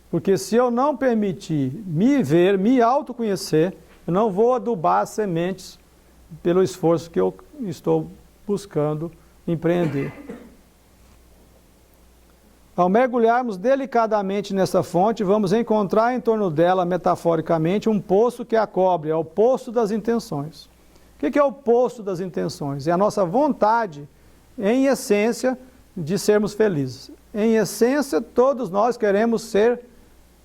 Porque se eu não permitir me ver, me autoconhecer, eu não vou adubar as sementes pelo esforço que eu estou buscando empreender. Ao mergulharmos delicadamente nessa fonte, vamos encontrar em torno dela, metaforicamente, um poço que a cobre, é o poço das intenções. O que é o poço das intenções? É a nossa vontade, em essência, de sermos felizes. Em essência, todos nós queremos ser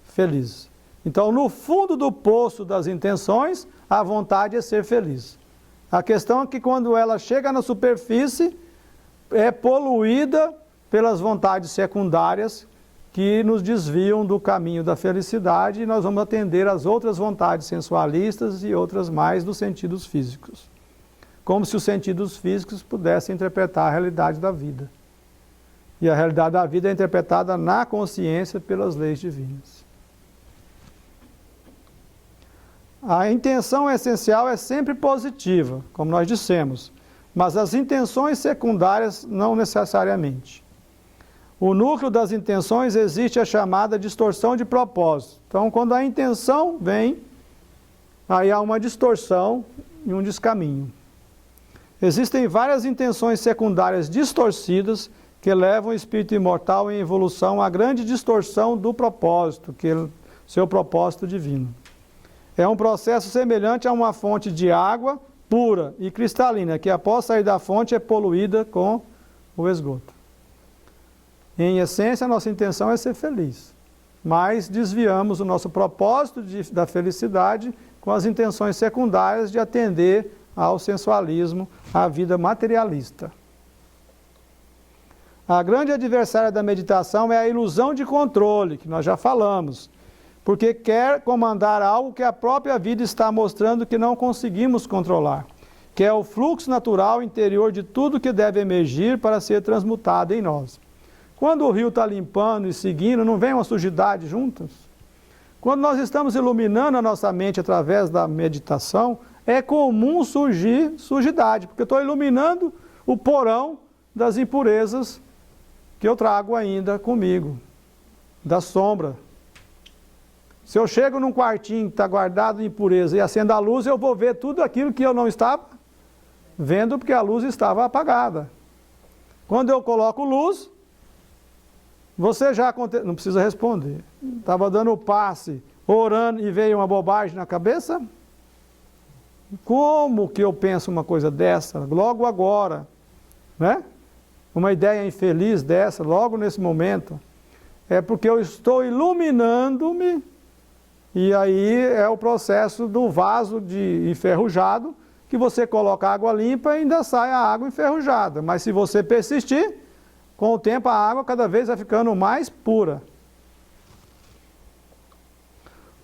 felizes. Então, no fundo do poço das intenções, a vontade é ser feliz. A questão é que quando ela chega na superfície, é poluída pelas vontades secundárias que nos desviam do caminho da felicidade e nós vamos atender às outras vontades sensualistas e outras mais dos sentidos físicos. Como se os sentidos físicos pudessem interpretar a realidade da vida. E a realidade da vida é interpretada na consciência pelas leis divinas. A intenção essencial é sempre positiva, como nós dissemos, mas as intenções secundárias não necessariamente. O núcleo das intenções existe a chamada distorção de propósito. Então, quando a intenção vem, aí há uma distorção e um descaminho. Existem várias intenções secundárias distorcidas que levam o espírito imortal em evolução à grande distorção do propósito, que é o seu propósito divino. É um processo semelhante a uma fonte de água pura e cristalina, que após sair da fonte é poluída com o esgoto. Em essência, a nossa intenção é ser feliz, mas desviamos o nosso propósito da felicidade com as intenções secundárias de atender ao sensualismo, à vida materialista. A grande adversária da meditação é a ilusão de controle, que nós já falamos, porque quer comandar algo que a própria vida está mostrando que não conseguimos controlar, que é o fluxo natural interior de tudo que deve emergir para ser transmutado em nós. Quando o rio está limpando e seguindo, não vem uma sujidade juntas? Quando nós estamos iluminando a nossa mente através da meditação, é comum surgir sujidade, porque eu estou iluminando o porão das impurezas que eu trago ainda comigo, da sombra. Se eu chego num quartinho que está guardado de impureza e acendo a luz, eu vou ver tudo aquilo que eu não estava vendo, porque a luz estava apagada. Quando eu coloco luz, você já não precisa responder. Estava dando o passe, orando e veio uma bobagem na cabeça? Como que eu penso uma coisa dessa, logo agora? Né? Uma ideia infeliz dessa, logo nesse momento. É porque eu estou iluminando-me, e aí é o processo do vaso de enferrujado, que você coloca água limpa e ainda sai a água enferrujada. Mas se você persistir, com o tempo a água cada vez vai ficando mais pura.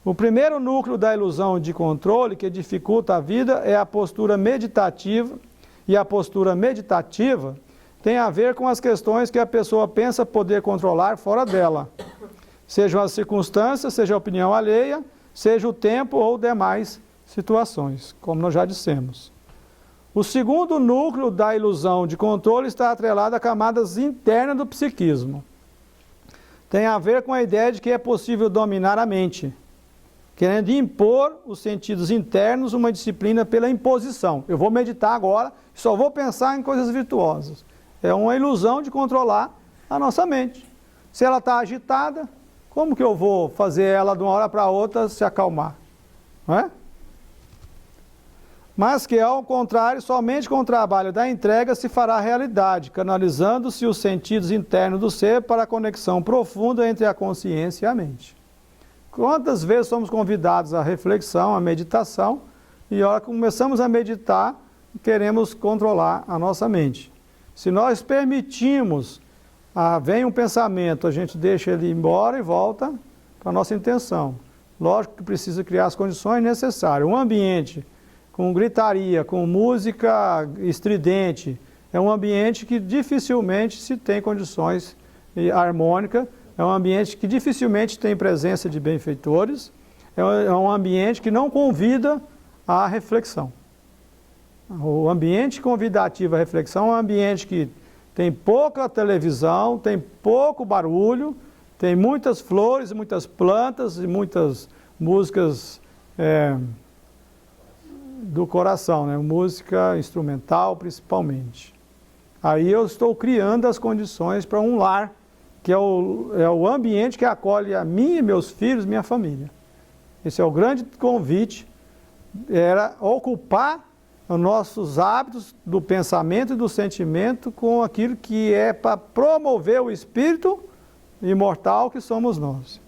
O primeiro núcleo da ilusão de controle que dificulta a vida é a postura meditativa, e a postura meditativa tem a ver com as questões que a pessoa pensa poder controlar fora dela. Sejam as circunstâncias, seja a opinião alheia, seja o tempo ou demais situações, como nós já dissemos. O segundo núcleo da ilusão de controle está atrelado a camadas internas do psiquismo. Tem a ver com a ideia de que é possível dominar a mente. querendo impor os sentidos internos, uma disciplina pela imposição. Eu vou meditar agora, só vou pensar em coisas virtuosas. É uma ilusão de controlar a nossa mente. Se ela está agitada, como que eu vou fazer ela de uma hora para outra se acalmar? Não é? Mas que, ao contrário, somente com o trabalho da entrega se fará realidade, canalizando-se os sentidos internos do ser para a conexão profunda entre a consciência e a mente. Quantas vezes somos convidados à reflexão, à meditação, e a hora que começamos a meditar, queremos controlar a nossa mente. Se nós permitimos, vem um pensamento, a gente deixa ele embora e volta para a nossa intenção. Lógico que precisa criar as condições necessárias. Um ambiente com gritaria, com música estridente, é um ambiente que dificilmente se tem condições harmônicas, é um ambiente que dificilmente tem presença de benfeitores, é um ambiente que não convida à reflexão. O ambiente convidativo à reflexão é um ambiente que tem pouca televisão, tem pouco barulho, tem muitas flores, muitas plantas e muitas músicas do coração, né? Música instrumental principalmente. Aí eu estou criando as condições para um lar, que é o ambiente que acolhe a mim e meus filhos, minha família. Esse é o grande convite, era ocupar os nossos hábitos do pensamento e do sentimento com aquilo que é para promover o espírito imortal que somos nós.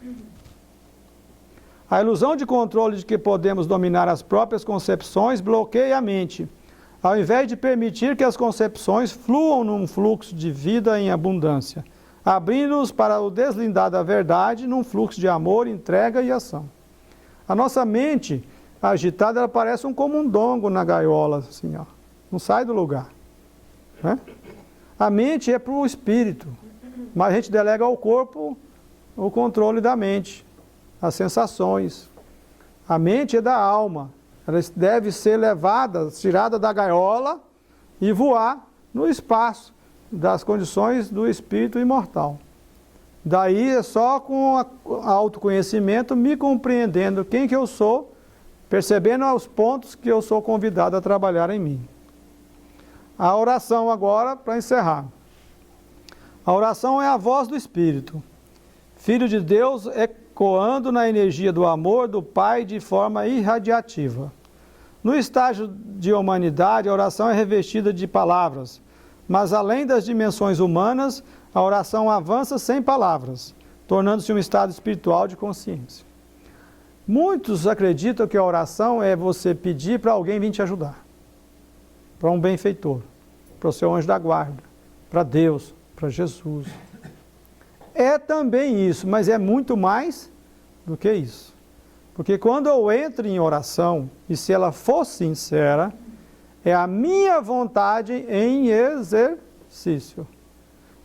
A ilusão de controle de que podemos dominar as próprias concepções bloqueia a mente, ao invés de permitir que as concepções fluam num fluxo de vida em abundância, abrindo-nos para o deslindar da verdade num fluxo de amor, entrega e ação. A nossa mente agitada, ela parece um camundongo na gaiola, assim, ó, não sai do lugar. Né? A mente é para o espírito, mas a gente delega ao corpo o controle da mente, as sensações. A mente é da alma, ela deve ser levada, tirada da gaiola e voar no espaço das condições do espírito imortal. Daí é só com autoconhecimento, me compreendendo quem que eu sou, percebendo os pontos que eu sou convidado a trabalhar em mim. A oração agora, para encerrar. A oração é a voz do Espírito, Filho de Deus, ecoando na energia do amor do Pai de forma irradiativa. No estágio de humanidade, a oração é revestida de palavras, mas além das dimensões humanas, a oração avança sem palavras, tornando-se um estado espiritual de consciência. Muitos acreditam que a oração é você pedir para alguém vir te ajudar, para um benfeitor, para o seu anjo da guarda, para Deus, para Jesus. É também isso, mas é muito mais do que isso. Porque quando eu entro em oração, e se ela for sincera, é a minha vontade em exercício.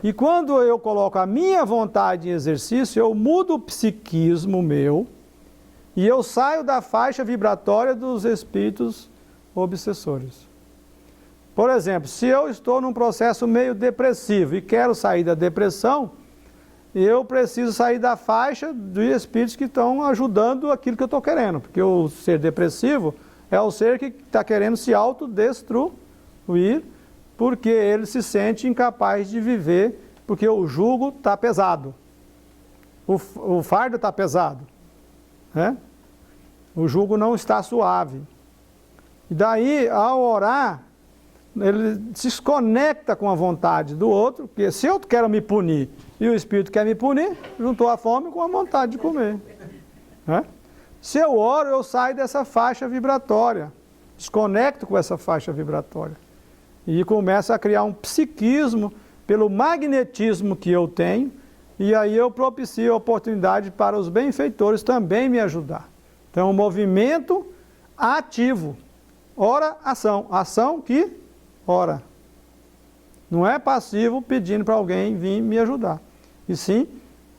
E quando eu coloco a minha vontade em exercício, eu mudo o psiquismo meu e eu saio da faixa vibratória dos espíritos obsessores. Por exemplo, se eu estou num processo meio depressivo e quero sair da depressão, eu preciso sair da faixa dos espíritos que estão ajudando aquilo que eu estou querendo. Porque o ser depressivo é o ser que está querendo se autodestruir, porque ele se sente incapaz de viver, porque o jugo está pesado. O fardo está pesado. Né? O jugo não está suave. E daí, ao orar, ele se desconecta com a vontade do outro, porque se eu quero me punir e o espírito quer me punir, juntou a fome com a vontade de comer. Né? Se eu oro, eu saio dessa faixa vibratória, desconecto com essa faixa vibratória e começo a criar um psiquismo pelo magnetismo que eu tenho, e aí eu propicio a oportunidade para os benfeitores também me ajudar. Então, um movimento ativo. Ora, ação. Ação que ora. Não é passivo pedindo para alguém vir me ajudar. E sim,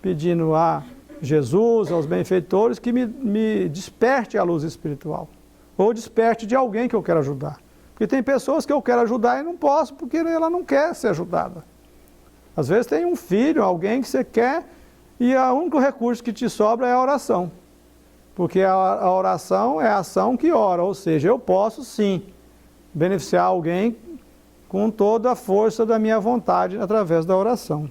pedindo a Jesus, aos benfeitores, que me desperte a luz espiritual. Ou desperte de alguém que eu quero ajudar. Porque tem pessoas que eu quero ajudar e não posso, porque ela não quer ser ajudada. Às vezes tem um filho, alguém que você quer, e o único recurso que te sobra é a oração. Porque a oração é a ação que ora, ou seja, eu posso sim beneficiar alguém com toda a força da minha vontade através da oração.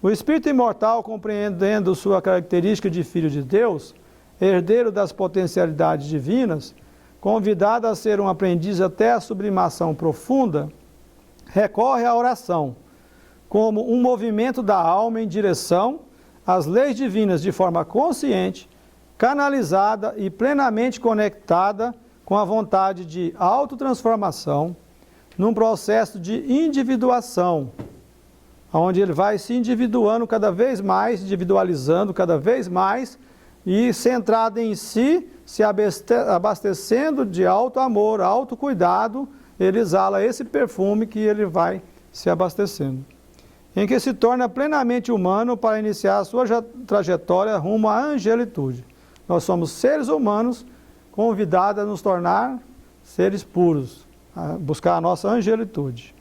O espírito imortal, compreendendo sua característica de filho de Deus, herdeiro das potencialidades divinas, convidado a ser um aprendiz até a sublimação profunda, recorre à oração como um movimento da alma em direção às leis divinas de forma consciente, canalizada e plenamente conectada com a vontade de autotransformação, num processo de individuação, onde ele vai se individuando cada vez mais, individualizando cada vez mais, e centrado em si, se abastecendo de alto amor, alto cuidado, ele exala esse perfume que ele vai se abastecendo. Em que se torna plenamente humano para iniciar a sua trajetória rumo à angelitude. Nós somos seres humanos convidados a nos tornar seres puros, a buscar a nossa angelitude.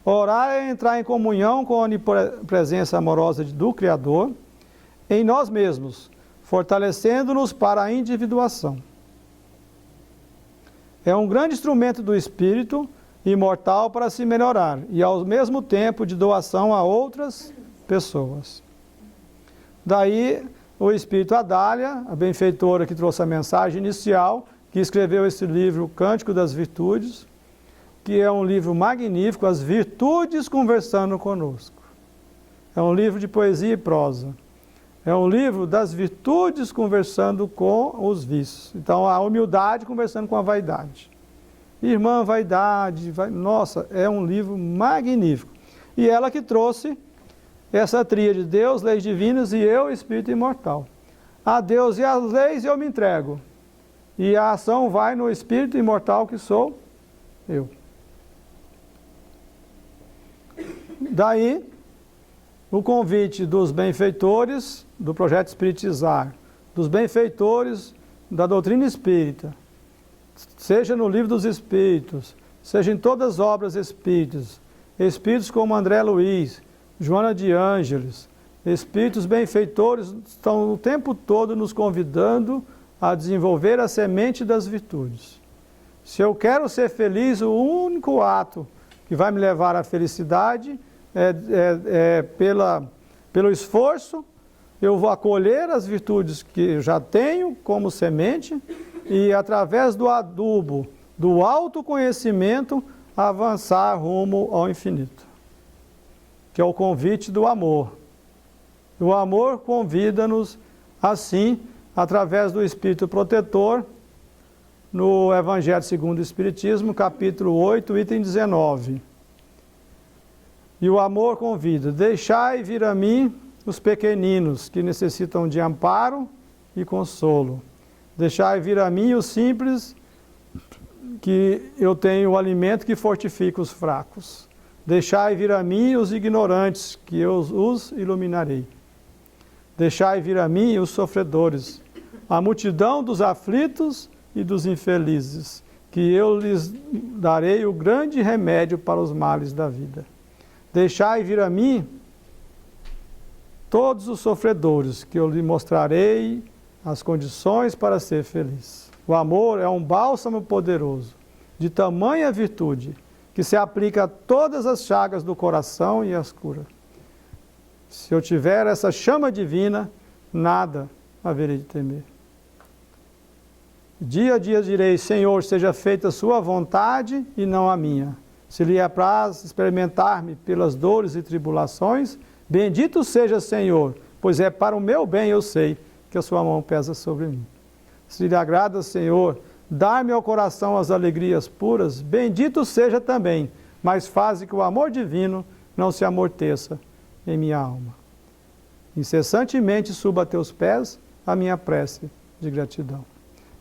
Orar é entrar em comunhão com a onipresença amorosa do Criador em nós mesmos, fortalecendo-nos para a individuação. É um grande instrumento do Espírito imortal para se melhorar e, ao mesmo tempo, de doação a outras pessoas. Daí, o Espírito Adália, a benfeitora que trouxe a mensagem inicial, que escreveu esse livro, O Cântico das Virtudes, que é um livro magnífico, As Virtudes Conversando Conosco. É um livro de poesia e prosa. É um livro das virtudes conversando com os vícios. Então, a humildade conversando com a vaidade. Irmã Vaidade, nossa, é um livro magnífico. E ela que trouxe essa tríade, Deus, leis divinas e eu, Espírito imortal. A Deus e as leis eu me entrego. E a ação vai no Espírito imortal que sou eu. Daí, o convite dos benfeitores do Projeto Espiritizar, dos benfeitores da doutrina espírita, seja no Livro dos Espíritos, seja em todas as obras espíritas, espíritos como André Luiz, Joana de Ângeles, espíritos benfeitores estão o tempo todo nos convidando a desenvolver a semente das virtudes. Se eu quero ser feliz, o único ato que vai me levar à felicidade pelo esforço, eu vou acolher as virtudes que eu já tenho como semente e, através do adubo, do autoconhecimento, avançar rumo ao infinito, que é o convite do amor. O amor convida-nos, assim, através do Espírito Protetor, no Evangelho segundo o Espiritismo, capítulo 8, item 19. E o amor convida: deixai vir a mim os pequeninos que necessitam de amparo e consolo. Deixai vir a mim os simples, que eu tenho o alimento que fortifica os fracos. Deixai vir a mim os ignorantes, que eu os iluminarei. Deixai vir a mim os sofredores, a multidão dos aflitos e dos infelizes, que eu lhes darei o grande remédio para os males da vida. Deixai vir a mim todos os sofredores, que eu lhe mostrarei as condições para ser feliz. O amor é um bálsamo poderoso, de tamanha virtude, que se aplica a todas as chagas do coração e as cura. Se eu tiver essa chama divina, nada haverei de temer. Dia a dia direi: Senhor, seja feita a sua vontade e não a minha. Se lhe apraz experimentar-me pelas dores e tribulações, bendito seja, Senhor, pois é para o meu bem, eu sei, que a sua mão pesa sobre mim. Se lhe agrada, Senhor, dar-me ao coração as alegrias puras, bendito seja também, mas faze que o amor divino não se amorteça em minha alma. Incessantemente suba a teus pés a minha prece de gratidão.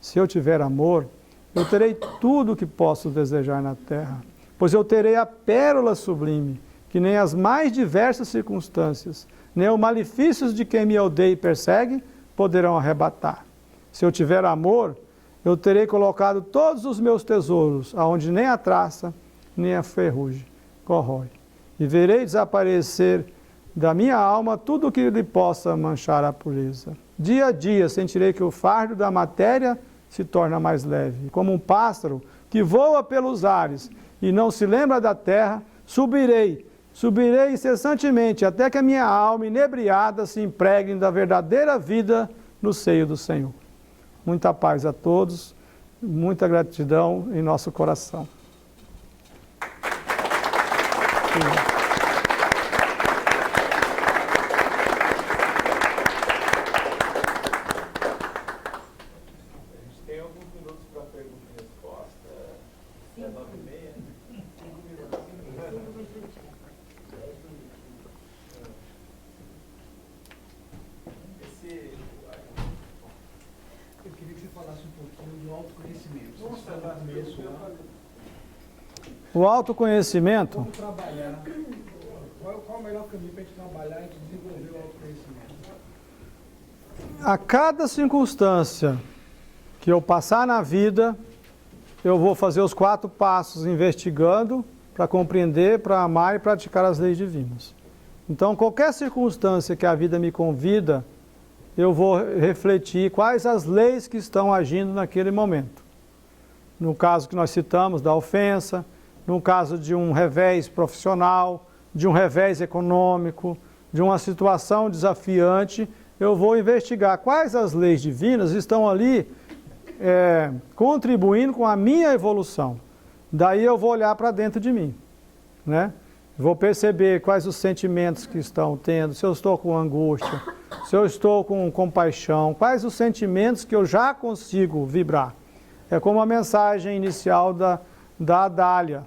Se eu tiver amor, eu terei tudo o que posso desejar na terra, pois eu terei a pérola sublime, que nem as mais diversas circunstâncias, nem os malefícios de quem me odeia e persegue, poderão arrebatar. Se eu tiver amor, eu terei colocado todos os meus tesouros, aonde nem a traça, nem a ferrugem corrói. E verei desaparecer da minha alma tudo o que lhe possa manchar a pureza. dia a dia sentirei que o fardo da matéria se torna mais leve. Como um pássaro que voa pelos ares e não se lembra da terra, subirei incessantemente até que a minha alma inebriada se impregne da verdadeira vida no seio do Senhor. Muita paz a todos, muita gratidão em nosso coração. Tem alguns minutos para pergunta e resposta. É 9h30? 5 minutos. Eu queria que você falasse um pouquinho do autoconhecimento. Você está no começo lá. O autoconhecimento, Como trabalhar? Qual o melhor caminho para a gente trabalhar e desenvolver o autoconhecimento? a cada circunstância que eu passar na vida, eu vou fazer os 4 passos investigando para compreender, para amar e praticar as leis divinas. Então, qualquer circunstância que a vida me convida, eu vou refletir quais as leis que estão agindo naquele momento. No caso que nós citamos da ofensa, no caso de um revés profissional, de um revés econômico, de uma situação desafiante, eu vou investigar quais as leis divinas estão ali contribuindo com a minha evolução. Daí eu vou olhar para dentro de mim, né? Vou perceber quais os sentimentos que estão tendo, se eu estou com angústia, se eu estou com compaixão, quais os sentimentos que eu já consigo vibrar. É como a mensagem inicial da Adália.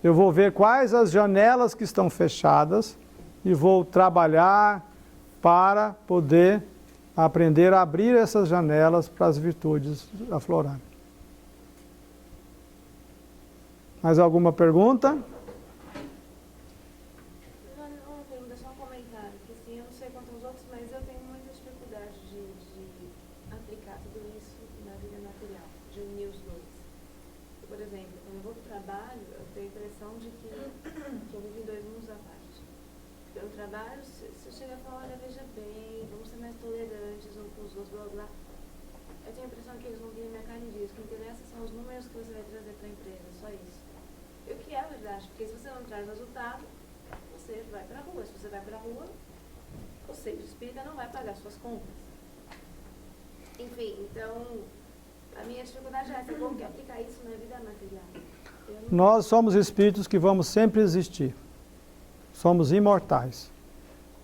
Eu vou ver quais as janelas que estão fechadas e vou trabalhar para poder aprender a abrir essas janelas para as virtudes aflorarem. Mais alguma pergunta? Não é uma pergunta, é só um comentário. Que, assim, eu não sei quanto aos outros, mas eu tenho muita dificuldade de aplicar tudo isso na vida material, de unir os dois. Por exemplo, quando eu vou para o trabalho, eu tenho a impressão de que eu vivo em 2 mundos à parte. Porque no trabalho, se eu chegar e falar, olha, veja bem, vamos ser mais tolerantes uns com os outros, blá blá, eu tenho a impressão que eles não viram minha carne disso. O que interessa são os números que você vai trazer para a empresa, só isso. E o que é verdade, porque se você não traz resultado, você vai para a rua. Se você vai para a rua, o centro espírita não vai pagar suas contas. Enfim, então, a minha dificuldade é essa, como que aplicar isso na vida material? Nós somos espíritos que vamos sempre existir. Somos imortais.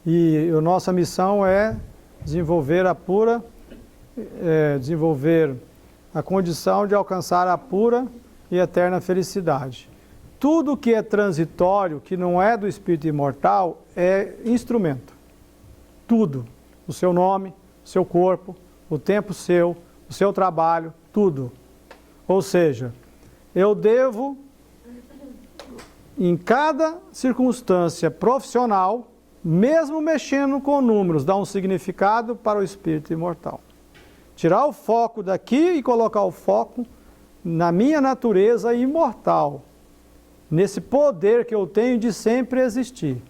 E a nossa missão é desenvolver desenvolver a condição de alcançar a pura e eterna felicidade. Tudo que é transitório, que não é do espírito imortal, é instrumento. Tudo. O seu nome, o seu corpo, o tempo seu, o seu trabalho, tudo. Ou seja, eu devo, em cada circunstância profissional, mesmo mexendo com números, dar um significado para o espírito imortal. Tirar o foco daqui e colocar o foco na minha natureza imortal, nesse poder que eu tenho de sempre existir.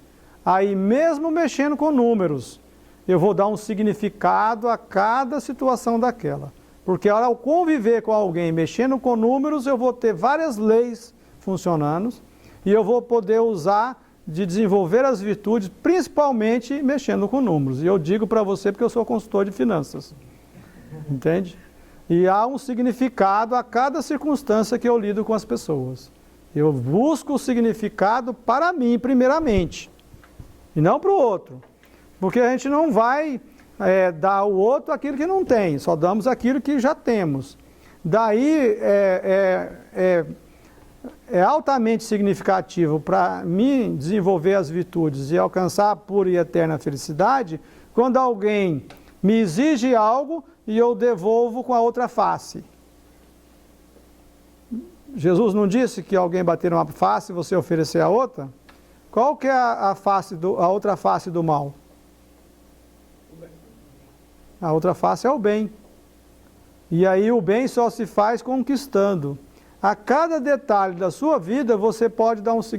Aí, mesmo mexendo com números, eu vou dar um significado a cada situação daquela. Porque ao conviver com alguém mexendo com números, eu vou ter várias leis funcionando e eu vou poder usar de desenvolver as virtudes, principalmente mexendo com números. E eu digo para você porque eu sou consultor de finanças. Entende? E há um significado a cada circunstância que eu lido com as pessoas. Eu busco o significado para mim, primeiramente, e não para o outro. Porque a gente não vai dar ao outro aquilo que não tem, só damos aquilo que já temos. Daí é altamente significativo para mim desenvolver as virtudes e alcançar a pura e eterna felicidade quando alguém me exige algo e eu devolvo com a outra face. Jesus não disse que alguém bater uma face e você oferecer a outra? Qual que é a outra face do mal? A outra face é o bem. E aí o bem só se faz conquistando. A cada detalhe da sua vida você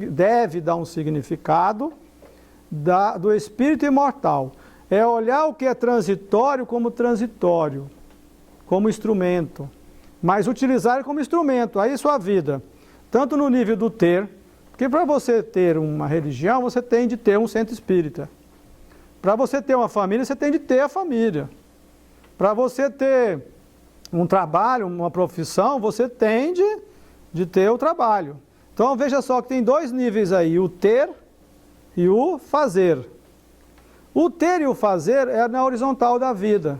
deve dar um significado do espírito imortal. é olhar o que é transitório, como instrumento, mas utilizar como instrumento, aí sua vida, tanto no nível do ter, porque para você ter uma religião, você tem de ter um centro espírita. Para você ter uma família, você tem de ter a família. Para você ter um trabalho, uma profissão, você tem de ter o trabalho. Então veja só que tem dois níveis aí, o ter e o fazer. O ter e o fazer é na horizontal da vida.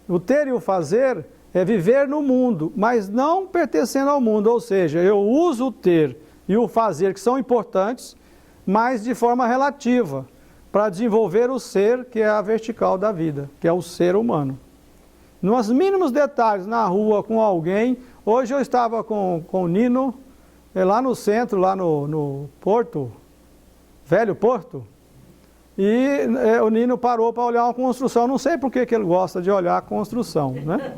O ter e o fazer é viver no mundo, mas não pertencendo ao mundo, ou seja, eu uso o ter e o fazer, que são importantes, mas de forma relativa, para desenvolver o ser, que é a vertical da vida, que é o ser humano. Nos mínimos detalhes, na rua, com alguém, hoje eu estava com o Nino, lá no centro, lá no Porto, Velho Porto, e o Nino parou para olhar uma construção, não sei por que ele gosta de olhar a construção, né?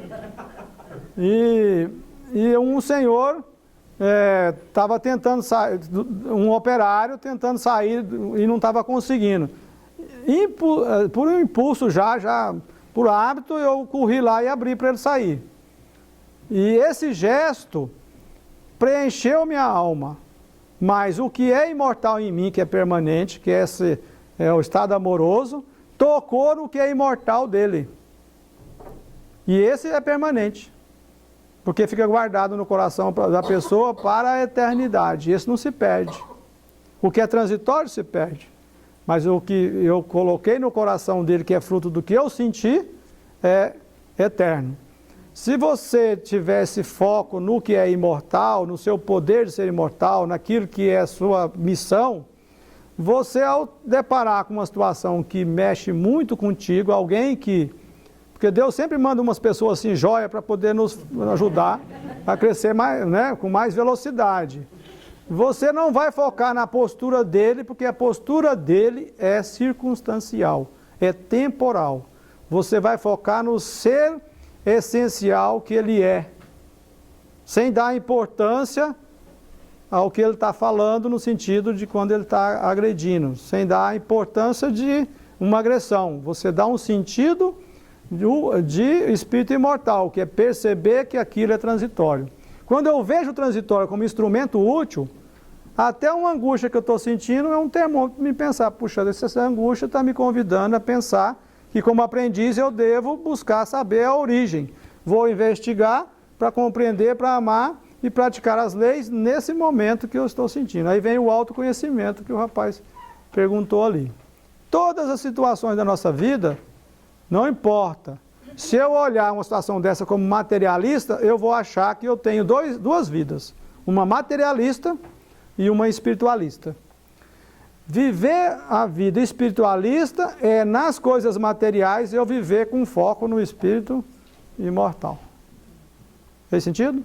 E um senhor estava tentando sair, um operário tentando sair e não estava conseguindo. Por um impulso já por hábito, eu corri lá e abri para ele sair. E esse gesto preencheu minha alma. Mas o que é imortal em mim, que é permanente, que é o estado amoroso, tocou no que é imortal dele. E esse é permanente. Porque fica guardado no coração da pessoa para a eternidade. Esse não se perde. O que é transitório se perde. Mas o que eu coloquei no coração dele, que é fruto do que eu senti, é eterno. Se você tivesse foco no que é imortal, no seu poder de ser imortal, naquilo que é a sua missão, você, ao deparar com uma situação que mexe muito contigo, alguém que... Porque Deus sempre manda umas pessoas assim, joia, para poder nos ajudar a crescer mais, né, com mais velocidade. Você não vai focar na postura dele, porque a postura dele é circunstancial, é temporal. Você vai focar no ser essencial que ele é, sem dar importância ao que ele está falando no sentido de quando ele está agredindo, sem dar importância de uma agressão. Você dá um sentido de espírito imortal, que é perceber que aquilo é transitório. Quando eu vejo o transitório como instrumento útil, até uma angústia que eu estou sentindo é um termômetro para me pensar, puxa, essa angústia está me convidando a pensar que como aprendiz eu devo buscar saber a origem. Vou investigar para compreender, para amar e praticar as leis nesse momento que eu estou sentindo. Aí vem o autoconhecimento que o rapaz perguntou ali. Todas as situações da nossa vida, não importa. Se eu olhar uma situação dessa como materialista, eu vou achar que eu tenho duas vidas. Uma materialista e uma espiritualista. Viver a vida espiritualista é nas coisas materiais eu viver com foco no espírito imortal. Fez sentido?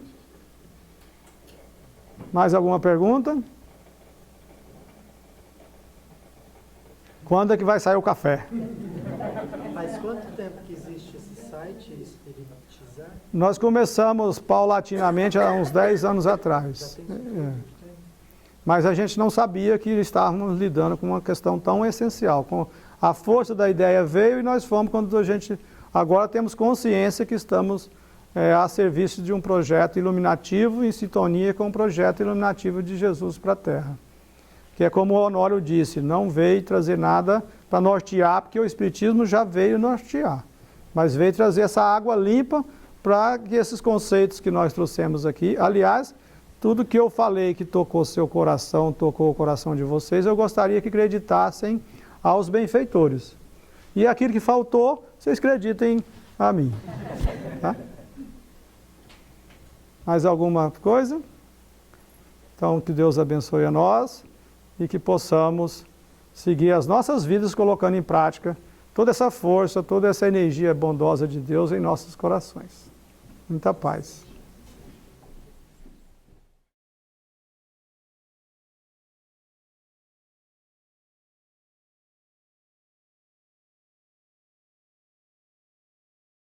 Mais alguma pergunta? Quando é que vai sair o café? Faz quanto tempo que existe esse site, Espiritizar? Nós começamos paulatinamente há uns 10 anos atrás. Já tem Mas a gente não sabia que estávamos lidando com uma questão tão essencial. A força da ideia veio e nós fomos quando a gente... Agora temos consciência que estamos a serviço de um projeto iluminativo em sintonia com o projeto iluminativo de Jesus para a Terra. Que é como o Honório disse, não veio trazer nada para nortear, porque o Espiritismo já veio nortear. Mas veio trazer essa água limpa para que esses conceitos que nós trouxemos aqui, aliás, tudo que eu falei que tocou seu coração, tocou o coração de vocês, eu gostaria que acreditassem aos benfeitores. E aquilo que faltou, vocês acreditem a mim. Tá? Mais alguma coisa? Então, que Deus abençoe a nós e que possamos seguir as nossas vidas colocando em prática toda essa força, toda essa energia bondosa de Deus em nossos corações. Muita paz.